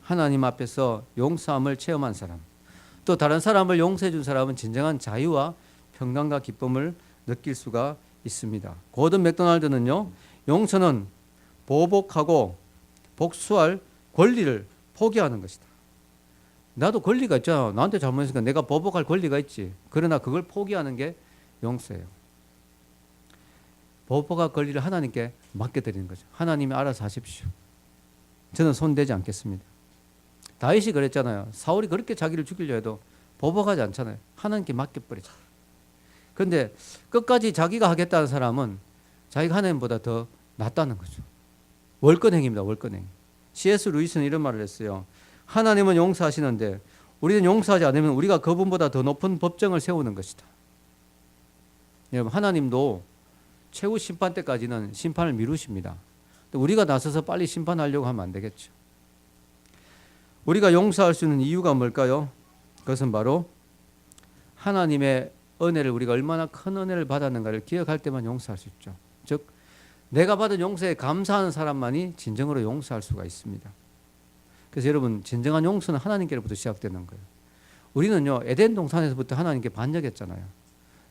하나님 앞에서 용서함을 체험한 사람, 또 다른 사람을 용서해 준 사람은 진정한 자유와 평강과 기쁨을 느낄 수가 있습니다. 고든 맥도날드는요, 용서는 보복하고 복수할 권리를 포기하는 것이다. 나도 권리가 있잖아. 나한테 잘못했으니까 내가 보복할 권리가 있지. 그러나 그걸 포기하는 게 용서예요. 보복할 권리를 하나님께 맡겨드리는 거죠. 하나님이 알아서 하십시오. 저는 손대지 않겠습니다. 다윗이 그랬잖아요. 사울이 그렇게 자기를 죽이려 해도 보복하지 않잖아요. 하나님께 맡겨버리잖아요. 그런데 끝까지 자기가 하겠다는 사람은 자기가 하나님보다 더 낫다는 거죠. 월권행입니다. 월권행. C.S. 루이스는 이런 말을 했어요. 하나님은 용서하시는데 우리는 용서하지 않으면 우리가 그분보다 더 높은 법정을 세우는 것이다. 여러분, 하나님도 최후 심판 때까지는 심판을 미루십니다. 우리가 나서서 빨리 심판하려고 하면 안 되겠죠. 우리가 용서할 수 있는 이유가 뭘까요? 그것은 바로 하나님의 은혜를, 우리가 얼마나 큰 은혜를 받았는가를 기억할 때만 용서할 수 있죠. 즉, 내가 받은 용서에 감사하는 사람만이 진정으로 용서할 수가 있습니다. 그래서 여러분, 진정한 용서는 하나님께로부터 시작되는 거예요. 우리는요, 에덴 동산에서부터 하나님께 반역했잖아요.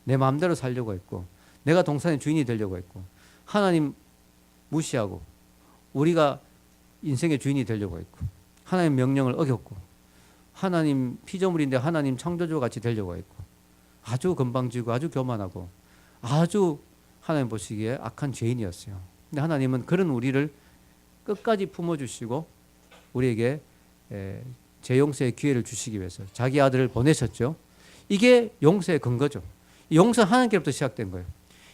내 마음대로 살려고 했고, 내가 동산의 주인이 되려고 했고, 하나님 무시하고 우리가 인생의 주인이 되려고 했고, 하나님 명령을 어겼고, 하나님 피조물인데 하나님 창조주와 같이 되려고 했고, 아주 건방지고 아주 교만하고 아주 하나님 보시기에 악한 죄인이었어요. 근데 하나님은 그런 우리를 끝까지 품어주시고 우리에게 재용서의 기회를 주시기 위해서 자기 아들을 보내셨죠. 이게 용서의 근거죠. 용서는 하나님께로부터 시작된 거예요.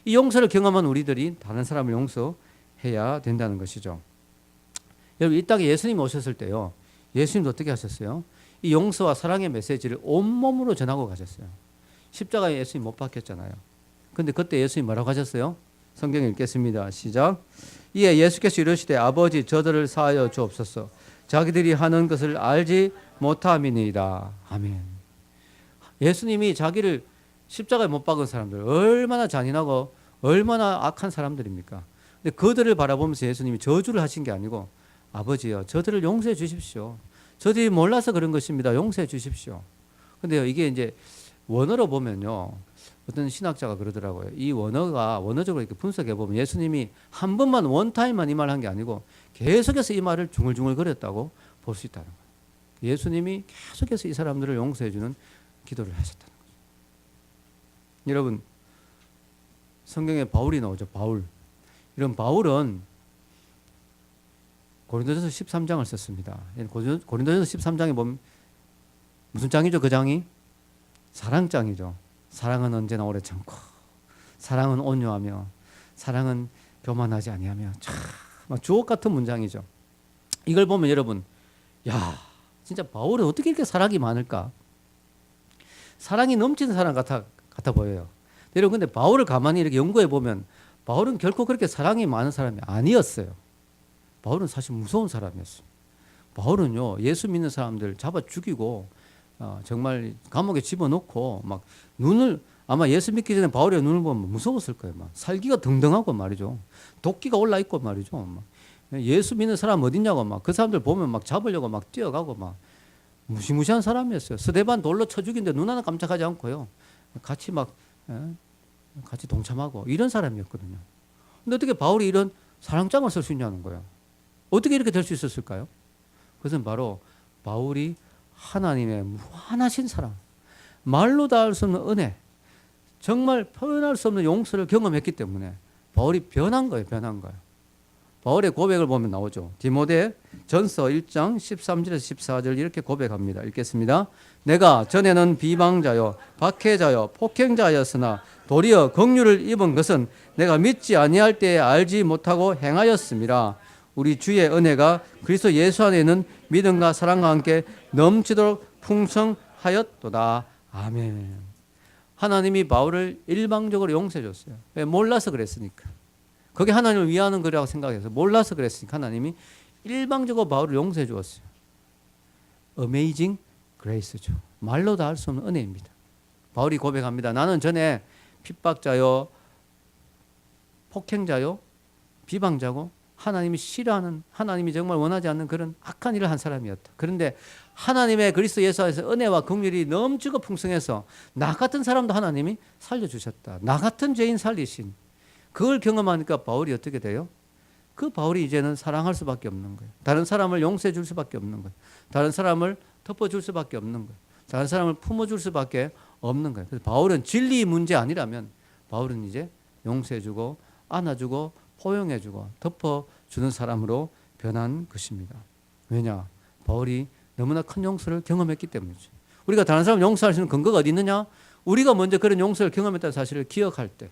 이 용서를 경험한 우리들이 다른 사람을 용서해야 된다는 것이죠. 여러분, 이 땅에 예수님이 오셨을 때요, 예수님도 어떻게 하셨어요? 이 용서와 사랑의 메시지를 온몸으로 전하고 가셨어요. 십자가에 예수님 못 박혔잖아요. 근데 그때 예수님 뭐라고 하셨어요? 성경 읽겠습니다. 시작. 이에 예수께서 이르시되 아버지 저들을 사하여 주옵소서. 자기들이 하는 것을 알지 못함이니이다. 아멘. 예수님이 자기를 십자가에 못 박은 사람들 얼마나 잔인하고 얼마나 악한 사람들입니까? 근데 그들을 바라보면서 예수님이 저주를 하신 게 아니고 아버지여 저들을 용서해 주십시오. 저들이 몰라서 그런 것입니다. 용서해 주십시오. 근데 이게 이제 원어로 보면요, 어떤 신학자가 그러더라고요. 이 원어적으로 이렇게 분석해 보면 예수님이 한 번만 원타임만 이 말을 한 게 아니고 계속해서 이 말을 중얼중얼 거렸다고 볼 수 있다는 거예요. 예수님이 계속해서 이 사람들을 용서해 주는 기도를 하셨다는 거죠. 여러분, 성경에 바울이 나오죠. 바울. 이런 바울은 고린도전서 13장을 썼습니다. 고린도전서 13장에 보면 무슨 장이죠? 그 장이 사랑장이죠. 사랑은 언제나 오래 참고, 사랑은 온유하며, 사랑은 교만하지 아니하며. 참 주옥 같은 문장이죠. 이걸 보면 여러분, 야, 진짜 바울은 어떻게 이렇게 사랑이 많을까? 사랑이 넘치는 사람 같아 보여요. 여러분, 근데 바울을 가만히 이렇게 연구해 보면 바울은 결코 그렇게 사랑이 많은 사람이 아니었어요. 바울은 사실 무서운 사람이었어요. 바울은요, 예수 믿는 사람들 잡아 죽이고 정말 감옥에 집어넣고 막 눈을, 아마 예수 믿기 전에 바울의 눈을 보면 무서웠을 거예요. 막 살기가 등등하고 말이죠. 도끼가 올라 있고 말이죠. 막 예수 믿는 사람 어딨냐고 막 그 사람들 보면 막 잡으려고 막 뛰어가고 막 무시무시한 사람이었어요. 스데반 돌로 쳐 죽인데 눈 하나 깜짝하지 않고요. 같이 막 같이 동참하고 이런 사람이었거든요. 근데 어떻게 바울이 이런 사랑장을 쓸 수 있냐는 거예요. 어떻게 이렇게 될 수 있었을까요? 그것은 바로 바울이 하나님의 무한하신 사랑, 말로 다 할 수 없는 은혜, 정말 표현할 수 없는 용서를 경험했기 때문에 바울이 변한 거예요. 변한 거예요. 바울의 고백을 보면 나오죠. 디모데 전서 1장 13절에서 14절 이렇게 고백합니다. 읽겠습니다. 내가 전에는 비방자요 박해자요 폭행자였으나 도리어 긍휼을 입은 것은 내가 믿지 아니할 때에 알지 못하고 행하였음이라. 우리 주의 은혜가 그리스도 예수 안에 있는 믿음과 사랑과 함께 넘치도록 풍성하였도다. 아멘. 하나님이 바울을 일방적으로 용서해 줬어요. 왜? 몰라서 그랬으니까. 그게 하나님을 위하는 거라고 생각해서 몰라서 그랬으니까 하나님이 일방적으로 바울을 용서해 주었어요. Amazing Grace죠. 말로 다 할 수 없는 은혜입니다. 바울이 고백합니다. 나는 전에 핍박자요, 폭행자요, 비방자고 하나님이 싫어하는, 하나님이 정말 원하지 않는 그런 악한 일을 한 사람이었다. 그런데 하나님의 그리스도 예수 안에서 은혜와 긍휼이 넘치고 풍성해서 나 같은 사람도 하나님이 살려주셨다. 나 같은 죄인 살리신. 그걸 경험하니까 바울이 어떻게 돼요? 그 바울이 이제는 사랑할 수밖에 없는 거예요. 다른 사람을 용서해 줄 수밖에 없는 거예요. 다른 사람을 덮어줄 수밖에 없는 거예요. 다른 사람을 품어줄 수밖에 없는 거예요. 그래서 바울은 진리 문제 아니라면 바울은 이제 용서해주고 안아주고 포용해주고 덮어주는 사람으로 변한 것입니다. 왜냐? 바울이 너무나 큰 용서를 경험했기 때문이죠. 우리가 다른 사람을 용서할 수 있는 근거가 어디 있느냐? 우리가 먼저 그런 용서를 경험했다는 사실을 기억할 때,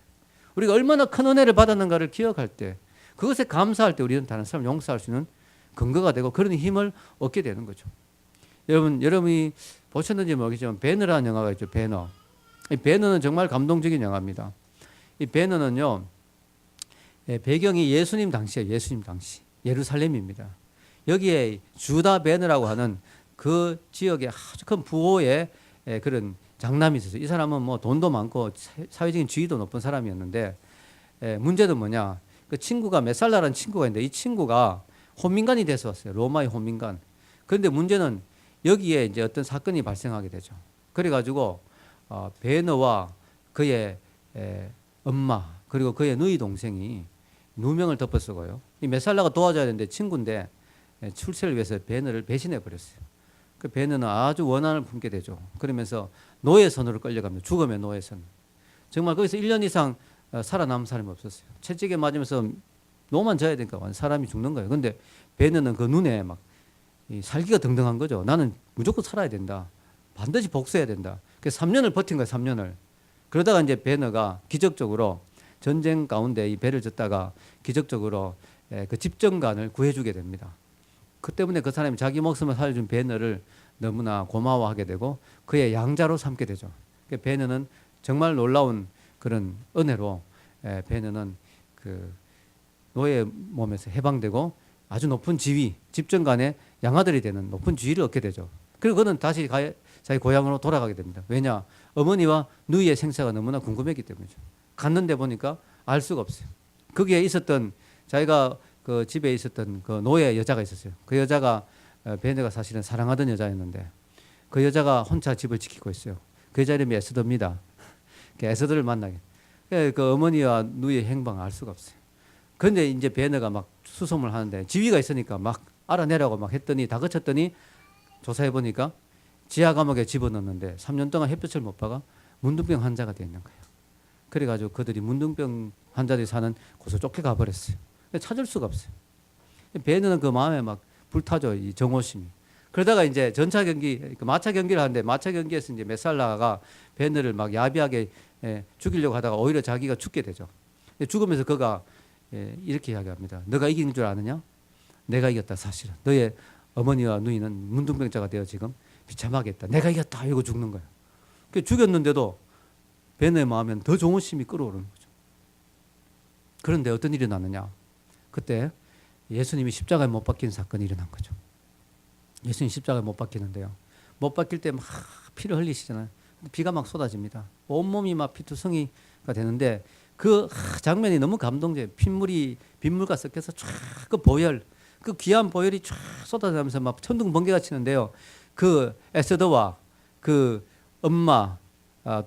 우리가 얼마나 큰 은혜를 받았는가를 기억할 때, 그것에 감사할 때 우리는 다른 사람을 용서할 수 있는 근거가 되고 그런 힘을 얻게 되는 거죠. 여러분이 보셨는지 모르겠지만 배너라는 영화가 있죠. 배너. 이 배너는 정말 감동적인 영화입니다. 이 배너는요, 배경이 예수님 당시예요. 예수님 당시 예루살렘입니다. 여기에 주다 배너라고 하는 그 지역에 아주 큰 부호의 그런 장남이 있었어요. 이 사람은 뭐 돈도 많고 사회적인 지위도 높은 사람이었는데 문제는 뭐냐? 그 친구가 메살라라는 친구가 있는데 이 친구가 혼민간이 돼서 왔어요. 로마의 혼민간. 그런데 문제는 여기에 이제 어떤 사건이 발생하게 되죠. 그래가지고 베너와 그의 엄마 그리고 그의 누이 동생이 누명을 덮어쓰고요. 이 메살라가 도와줘야 되는데 친구인데 출세를 위해서 베너를 배신해 버렸어요. 그 베너는 아주 원한을 품게 되죠. 그러면서 노예선으로 끌려갑니다. 죽음의 노예선. 정말 거기서 1년 이상 살아남은 사람이 없었어요. 채찍에 맞으면서 노만 져야 되니까 사람이 죽는 거예요. 근데 베너는 그 눈에 막 살기가 등등한 거죠. 나는 무조건 살아야 된다. 반드시 복수해야 된다. 그래서 3년을 버틴 거예요. 3년을. 그러다가 이제 베너가 기적적으로 전쟁 가운데 이 배를 졌다가 기적적으로 그 집정관을 구해주게 됩니다. 그 때문에 그 사람이 자기 목숨을 살려준 베너를 너무나 고마워하게 되고 그의 양자로 삼게 되죠. 베너는 정말 놀라운 그런 은혜로 베너는 그 노예 몸에서 해방되고 아주 높은 지위, 집정관의 양아들이 되는 높은 지위를 얻게 되죠. 그리고 그는 다시 자기 고향으로 돌아가게 됩니다. 왜냐? 어머니와 누이의 생사가 너무나 궁금했기 때문이죠. 갔는데 보니까 알 수가 없어요. 거기에 있었던 자기가 그 집에 있었던 그 노예 여자가 있었어요. 그 여자가 베너가 사실은 사랑하던 여자였는데 그 여자가 혼자 집을 지키고 있어요. 그 여자 이름이 에스더입니다. 에스더를 만나게. 그 어머니와 누이의 행방을 알 수가 없어요. 그런데 이제 베너가 막 수소문을 하는데 지위가 있으니까 막 알아내라고 막 했더니 다 거쳤더니 조사해 보니까 지하 감옥에 집어넣었는데 3년 동안 햇볕을 못 봐가 문둥병 환자가 되어 있는 거예요. 그래가지고 그들이 문둥병 환자들이 사는 곳으로 쫓겨가 버렸어요. 찾을 수가 없어요. 베드는 그 마음에 막 불타죠. 이 정오심이. 그러다가 이제 전차 경기, 그 마차 경기를 하는데 마차 경기에서 이제 메살라가 베드를 막 야비하게 죽이려고 하다가 오히려 자기가 죽게 되죠. 죽으면서 그가 이렇게 이야기합니다. 너가 이긴 줄 아느냐? 내가 이겼다 사실은. 너의 어머니와 누이는 문둥병자가 되어 지금 비참하게 했다. 내가 이겼다. 이러고 죽는 거야. 죽였는데도 베드의 마음에는 더 좋은 심이 끌어오르는 거죠. 그런데 어떤 일이 났느냐? 그때 예수님이 십자가에 못 박힌 사건이 일어난 거죠. 예수님 십자가에 못 박히는데요. 못 박힐 때 막 피를 흘리시잖아요. 비가 막 쏟아집니다. 온몸이 막 피투성이가 되는데 그 장면이 너무 감동적이에요. 빗물과 섞여서 쫙 그 보혈, 그 귀한 보혈이 쫙 쏟아지면서 막 천둥 번개가 치는데요. 그 에스더와 그 엄마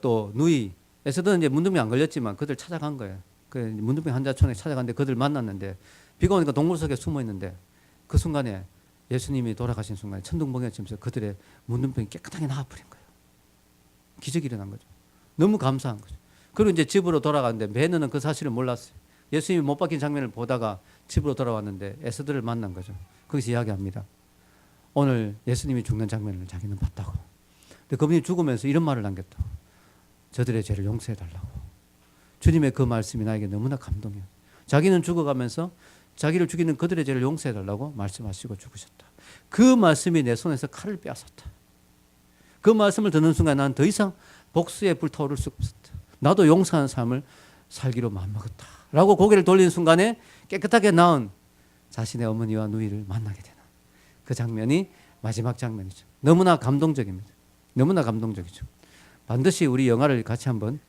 또 누이, 에스더는 이제 문둥병 안 걸렸지만 그들 찾아간 거예요. 그 문둥병 환자촌에 찾아갔는데 그들 만났는데 비가 오니까 동굴 속에 숨어 있는데 그 순간에 예수님이 돌아가신 순간에 천둥 번개가 치면서 그들의 문둥병이 깨끗하게 나와버린 거예요. 기적이 일어난 거죠. 너무 감사한 거죠. 그리고 이제 집으로 돌아갔는데 베드는 그 사실을 몰랐어요. 예수님이 못 박힌 장면을 보다가 집으로 돌아왔는데 에스더를 만난 거죠. 거기서 이야기합니다. 오늘 예수님이 죽는 장면을 자기는 봤다고. 근데 그분이 죽으면서 이런 말을 남겼다고. 저들의 죄를 용서해달라고. 주님의 그 말씀이 나에게 너무나 감동이에요. 자기는 죽어가면서 자기를 죽이는 그들의 죄를 용서해달라고 말씀하시고 죽으셨다. 그 말씀이 내 손에서 칼을 빼앗았다. 그 말씀을 듣는 순간 난 더 이상 복수에 불타오를 수 없었다. 나도 용서하는 삶을 살기로 마음먹었다. 라고 고개를 돌리는 순간에 깨끗하게 나은 자신의 어머니와 누이를 만나게 되는 그 장면이 마지막 장면이죠. 너무나 감동적입니다. 너무나 감동적이죠. 반드시 우리 영화를 같이 한번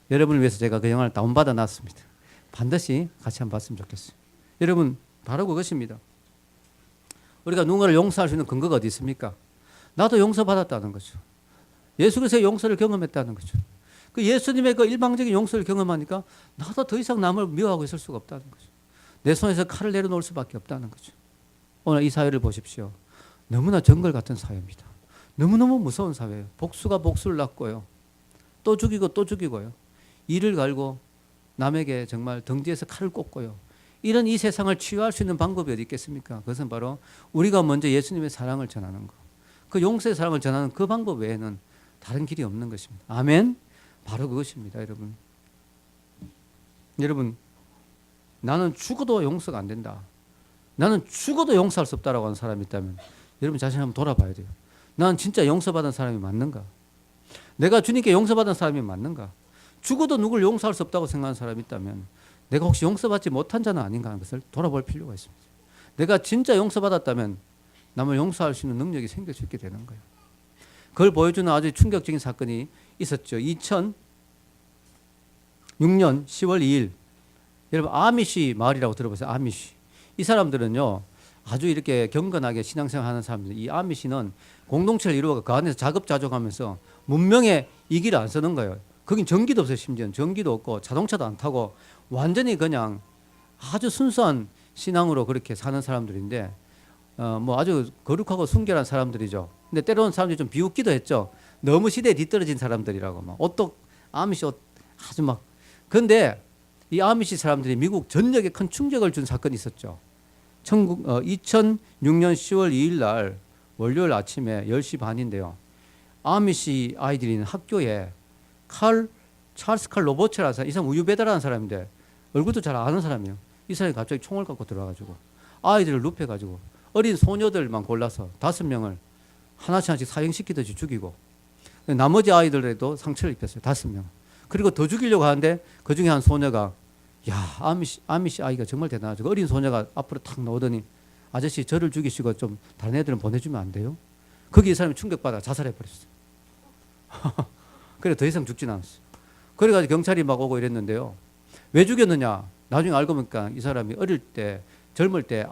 여러분을 위해서 제가 그 영화를 다운받아 놨습니다. 반드시 같이 한번 봤으면 좋겠어요. 여러분 바로 그것입니다. 우리가 누군가를 용서할 수 있는 근거가 어디 있습니까? 나도 용서받았다는 거죠. 예수 그리스도의 용서를 경험했다는 거죠. 그 예수님의 그 일방적인 용서를 경험하니까 나도 더 이상 남을 미워하고 있을 수가 없다는 거죠. 내 손에서 칼을 내려놓을 수밖에 없다는 거죠. 오늘 이 사회를 보십시오. 너무나 정글 같은 사회입니다. 너무너무 무서운 사회예요. 복수가 복수를 낳고요. 또 죽이고 또 죽이고요. 이를 갈고 남에게 정말 등 뒤에서 칼을 꽂고요. 이런 이 세상을 치유할 수 있는 방법이 어디 있겠습니까? 그것은 바로 우리가 먼저 예수님의 사랑을 전하는 것. 그 용서의 사랑을 전하는 그 방법 외에는 다른 길이 없는 것입니다. 아멘? 바로 그것입니다, 여러분. 여러분, 나는 죽어도 용서가 안 된다. 나는 죽어도 용서할 수 없다라고 하는 사람이 있다면 여러분 자신 한번 돌아봐야 돼요. 나는 진짜 용서받은 사람이 맞는가? 내가 주님께 용서받은 사람이 맞는가? 죽어도 누굴 용서할 수 없다고 생각하는 사람이 있다면 내가 혹시 용서받지 못한 자는 아닌가 하는 것을 돌아볼 필요가 있습니다. 내가 진짜 용서받았다면 남을 용서할 수 있는 능력이 생길 수 있게 되는 거예요. 그걸 보여주는 아주 충격적인 사건이 있었죠. 2006년 10월 2일 여러분 아미시 마을이라고 들어보세요. 아미시. 이 사람들은요 아주 이렇게 경건하게 신앙생활 하는 사람들. 이 아미시는 공동체를 이루어 그 안에서 자급자족하면서 문명의 이기를 안 쓰는 거예요. 거긴 전기도 없어요. 심지어 전기도 없고 자동차도 안 타고 완전히 그냥 아주 순수한 신앙으로 그렇게 사는 사람들인데 뭐 아주 거룩하고 순결한 사람들이죠. 근데 때로는 사람들이 좀 비웃기도 했죠. 너무 시대에 뒤떨어진 사람들이라고 막 옷도 아미시 옷 아주 막. 그런데 이 아미시 사람들이 미국 전역에 큰 충격을 준 사건이 있었죠. 2006년 10월 2일 날 월요일 아침에 10시 반인데요. 아미시 아이들이 있는 학교에 찰스 칼 로버츠라는 사람, 이 사람 우유 배달하는 사람인데 얼굴도 잘 아는 사람이에요. 이 사람이 갑자기 총을 갖고 들어와가지고 아이들을 눕혀가지고 어린 소녀들만 골라서 5명을 하나씩 사형시키듯이 죽이고 나머지 아이들에도 상처를 입혔어요. 5명. 그리고 더 죽이려고 하는데 그 중에 한 소녀가 야 아미시 아이가 정말 대단하죠. 어린 소녀가 앞으로 탁 나오더니 아저씨 저를 죽이시고 좀 다른 애들은 보내주면 안 돼요? 거기 이 사람이 충격받아 자살해버렸어요. 그래 더 이상 죽진 않았어요. 그래가지고 경찰이 막 오고 이랬는데요. 왜 죽였느냐? 나중에 알고 보니까 이 사람이 어릴 때 젊을 때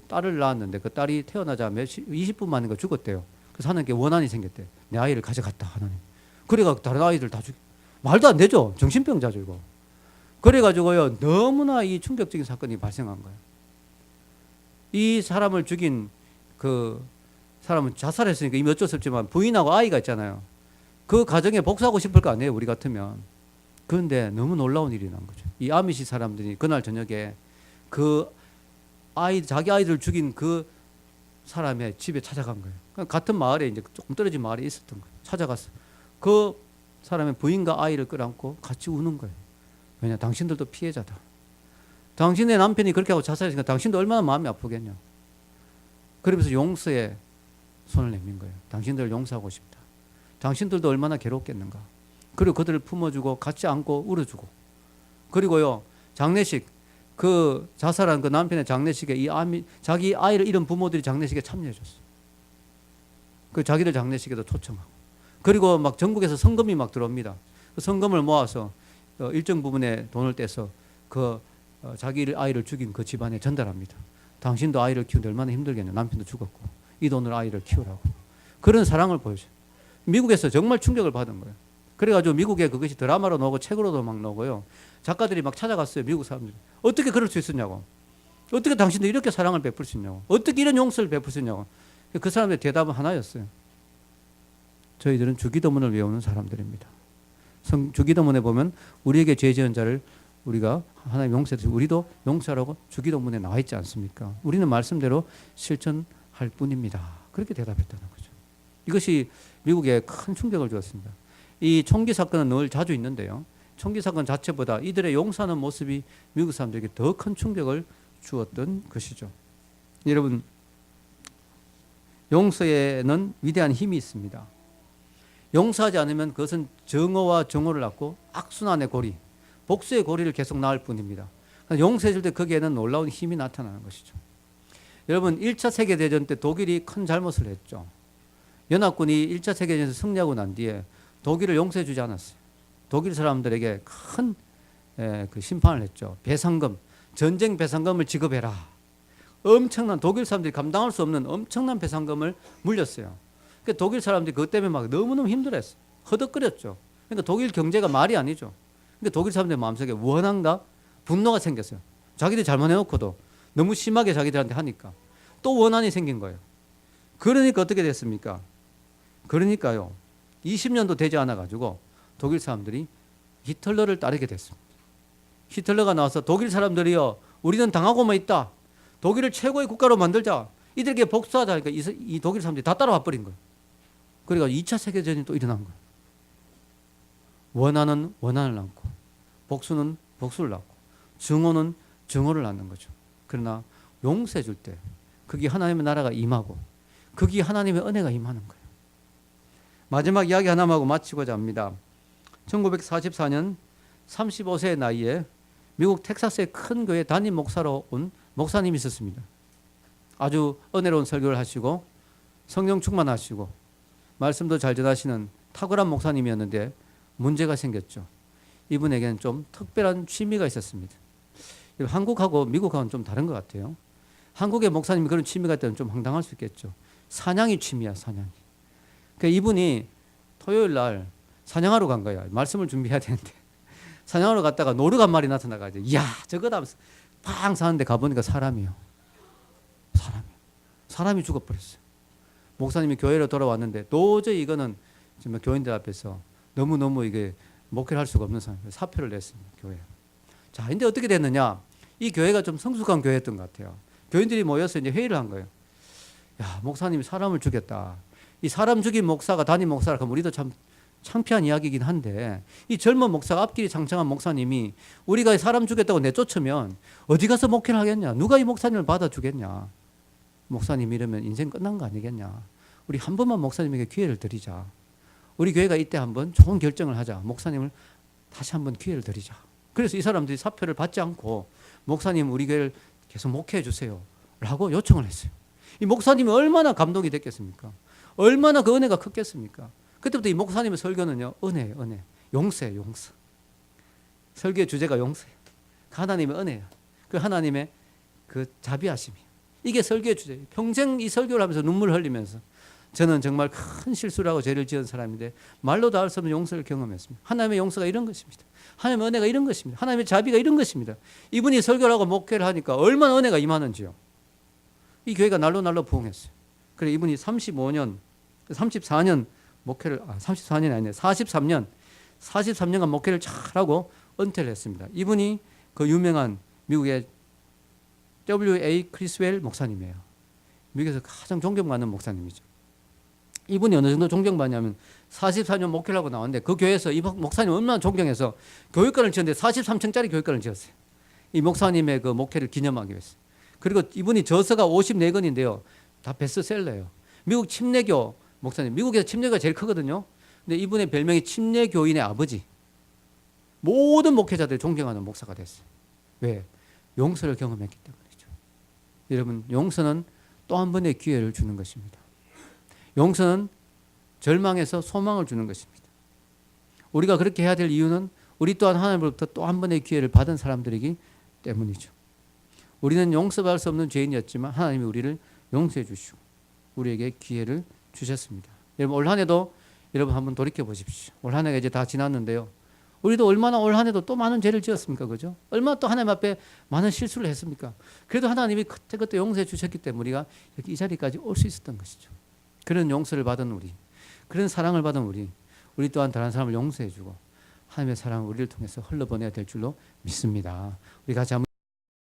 딸을 낳았는데 그 딸이 태어나자마자 20분 만인가 죽었대요. 그래서 하나님께 원한이 생겼대. 내 아이를 가져갔다 하나님. 그래가지고 다른 아이들 다 말도 안 되죠. 정신병자죠 이거. 그래가지고요 너무나 이 충격적인 사건이 발생한 거예요. 이 사람을 죽인 그 사람은 자살했으니까 이미 어쩔 수 없지만 부인하고 아이가 있잖아요. 그 가정에 복수하고 싶을 거 아니에요 우리 같으면. 그런데 너무 놀라운 일이 난 거죠. 이 아미시 사람들이 그날 저녁에 그 자기 아이들을 죽인 그 사람의 집에 찾아간 거예요. 같은 마을에 이제 조금 떨어진 마을에 있었던 거예요. 찾아갔어. 그 사람의 부인과 아이를 끌어안고 같이 우는 거예요. 왜냐? 당신들도 피해자다. 당신의 남편이 그렇게 하고 자살했으니까 당신도 얼마나 마음이 아프겠냐. 그러면서 용서에 손을 내민 거예요. 당신들을 용서하고 싶다. 당신들도 얼마나 괴롭겠는가. 그리고 그들을 품어주고 같이 안고 울어주고. 그리고요, 장례식, 그 자살한 그 남편의 장례식에 자기 아이를 잃은 부모들이 장례식에 참여해줬어요. 그 자기들 장례식에도 초청하고. 그리고 막 전국에서 성금이 막 들어옵니다. 그 성금을 모아서 일정 부분의 돈을 떼서 자기 아이를 죽인 그 집안에 전달합니다. 당신도 아이를 키우는데 얼마나 힘들겠냐. 남편도 죽었고 이 돈으로 아이를 키우라고. 그런 사랑을 보여줘요. 미국에서 정말 충격을 받은 거예요. 그래가지고 미국에 그것이 드라마로 나오고 책으로도 막 나오고요. 작가들이 막 찾아갔어요. 미국 사람들이. 어떻게 그럴 수 있었냐고. 어떻게 당신도 이렇게 사랑을 베풀 수 있냐고. 어떻게 이런 용서를 베풀 수 있냐고. 그 사람들의 대답은 하나였어요. 저희들은 주기도문을 외우는 사람들입니다. 주기도문에 보면 우리에게 죄 지은 자를 우리가 하나님 용서해서 우리도 용서하라고 주기도문에 나와 있지 않습니까? 우리는 말씀대로 실천할 뿐입니다. 그렇게 대답했다는 거죠. 이것이 미국에 큰 충격을 주었습니다. 이 총기 사건은 늘 자주 있는데요. 총기 사건 자체보다 이들의 용서하는 모습이 미국 사람들에게 더 큰 충격을 주었던 것이죠. 여러분, 용서에는 위대한 힘이 있습니다. 용서하지 않으면 그것은 정오와 정오를 낳고 악순환의 고리, 복수의 고리를 계속 낳을 뿐입니다. 용서해 줄 때 거기에는 놀라운 힘이 나타나는 것이죠. 여러분, 1차 세계대전 때 독일이 큰 잘못을 했죠. 연합군이 1차 세계대전에서 승리하고 난 뒤에 독일을 용서해 주지 않았어요. 독일 사람들에게 큰 그 심판을 했죠. 배상금, 전쟁 배상금을 지급해라. 엄청난, 독일 사람들이 감당할 수 없는 엄청난 배상금을 물렸어요. 그러니까 독일 사람들이 그것 때문에 막 너무너무 힘들어했어요. 허덕거렸죠. 그러니까 독일 경제가 말이 아니죠. 그러니까 독일 사람들 마음속에 원한과 분노가 생겼어요. 자기들이 잘못해놓고도 너무 심하게 자기들한테 하니까 또 원한이 생긴 거예요. 그러니까 어떻게 됐습니까? 그러니까요, 20년도 되지 않아가지고 독일 사람들이 히틀러를 따르게 됐습니다. 히틀러가 나와서 독일 사람들이요, 우리는 당하고만 있다. 독일을 최고의 국가로 만들자. 이들에게 복수하자. 하니까 이 독일 사람들이 다 따라와 버린 거예요. 그러니까 2차 세계대전이 또 일어난 거예요. 원한은 원한을 낳고, 복수는 복수를 낳고, 증오는 증오를 낳는 거죠. 그러나 용서해 줄 때 거기 하나님의 나라가 임하고 거기 하나님의 은혜가 임하는 거예요. 마지막 이야기 하나만 하고 마치고자 합니다. 1944년 35세의 나이에 미국 텍사스의 큰 교회 담임 목사로 온 목사님이 있었습니다. 아주 은혜로운 설교를 하시고 성령 충만하시고 말씀도 잘 전하시는 탁월한 목사님이었는데 문제가 생겼죠. 이분에게는 좀 특별한 취미가 있었습니다. 한국하고 미국하고는 좀 다른 것 같아요. 한국의 목사님이 그런 취미가 있다면 좀 황당할 수 있겠죠. 사냥이 취미야, 사냥이. 그러니까 이분이 토요일 날 사냥하러 간 거야. 말씀을 준비해야 되는데. 사냥하러 갔다가 노루가 한 마리 나타나가지고, 이야, 저거다 하면서 팡 사는데 가보니까 사람이요. 사람이 죽어버렸어요. 목사님이 교회로 돌아왔는데 도저히 이거는 정말 교인들 앞에서 너무너무 이게 목회를 할 수가 없는 상황이에요. 사표를 냈습니다, 교회. 자, 근데 어떻게 됐느냐? 이 교회가 좀 성숙한 교회였던 것 같아요. 교인들이 모여서 이제 회의를 한 거예요. 야, 목사님이 사람을 죽였다. 이 사람 죽인 목사가 담임 목사라 하면 우리도 참 창피한 이야기이긴 한데, 이 젊은 목사가 앞길이 장창한 목사님이 우리가 사람 죽였다고 내쫓으면 어디 가서 목회를 하겠냐? 누가 이 목사님을 받아주겠냐? 목사님 이러면 인생 끝난 거 아니겠냐? 우리 한 번만 목사님에게 기회를 드리자. 우리 교회가 이때 한번 좋은 결정을 하자. 목사님을 다시 한번 기회를 드리자. 그래서 이 사람들이 사표를 받지 않고 목사님 우리 교회를 계속 목회해 주세요 라고 요청을 했어요. 이 목사님이 얼마나 감동이 됐겠습니까? 얼마나 그 은혜가 컸겠습니까? 그때부터 이 목사님의 설교는요, 은혜예요, 은혜. 용서예요, 용서. 설교의 주제가 용서예요. 하나님의 은혜예요. 그 하나님의 그 자비하심이에요. 이게 설교의 주제예요. 평생 이 설교를 하면서 눈물을 흘리면서 저는 정말 큰 실수를 하고 죄를 지은 사람인데 말로도 할 수 없는 용서를 경험했습니다. 하나님의 용서가 이런 것입니다. 하나님의 은혜가 이런 것입니다. 하나님의 자비가 이런 것입니다. 이분이 설교를 하고 목회를 하니까 얼마나 은혜가 임하는지요. 이 교회가 날로 부흥했어요. 그래 이분이 34년 목회를 34년이 아니네. 43년간 목회를 잘하고 은퇴를 했습니다. 이분이 그 유명한 미국의 W.A. 크리스웰 목사님이에요. 미국에서 가장 존경받는 목사님이죠. 이분이 어느 정도 존경받냐면 44년 목회를 하고 나왔는데 그 교회에서 이 목사님 얼마나 존경해서 교육관을 지었는데 43층짜리 교육관을 지었어요. 이 목사님의 그 목회를 기념하기 위해서. 그리고 이분이 저서가 54권인데요. 다 베스트셀러예요. 미국 침례교 목사님. 미국에서 침례교가 제일 크거든요. 근데 이분의 별명이 침례교인의 아버지. 모든 목회자들이 존경하는 목사가 됐어요. 왜? 용서를 경험했기 때문이죠. 여러분, 용서는 또 한 번의 기회를 주는 것입니다. 용서는 절망에서 소망을 주는 것입니다. 우리가 그렇게 해야 될 이유는 우리 또한 하나님으로부터 또 한 번의 기회를 받은 사람들이기 때문이죠. 우리는 용서받을 수 없는 죄인이었지만 하나님이 우리를 용서해 주시고 우리에게 기회를 주셨습니다. 여러분, 올 한 해도 여러분 한번 돌이켜 보십시오. 올 한 해가 이제 다 지났는데요. 우리도 얼마나 올 한 해도 또 많은 죄를 지었습니까? 그죠? 얼마나 또 하나님 앞에 많은 실수를 했습니까? 그래도 하나님이 그때 용서해 주셨기 때문에 우리가 여기 이 자리까지 올 수 있었던 것이죠. 그런 용서를 받은 우리, 그런 사랑을 받은 우리 또한 다른 사람을 용서해 주고 하나님의 사랑을 우리를 통해서 흘러보내야 될 줄로 믿습니다. 우리 같이 한번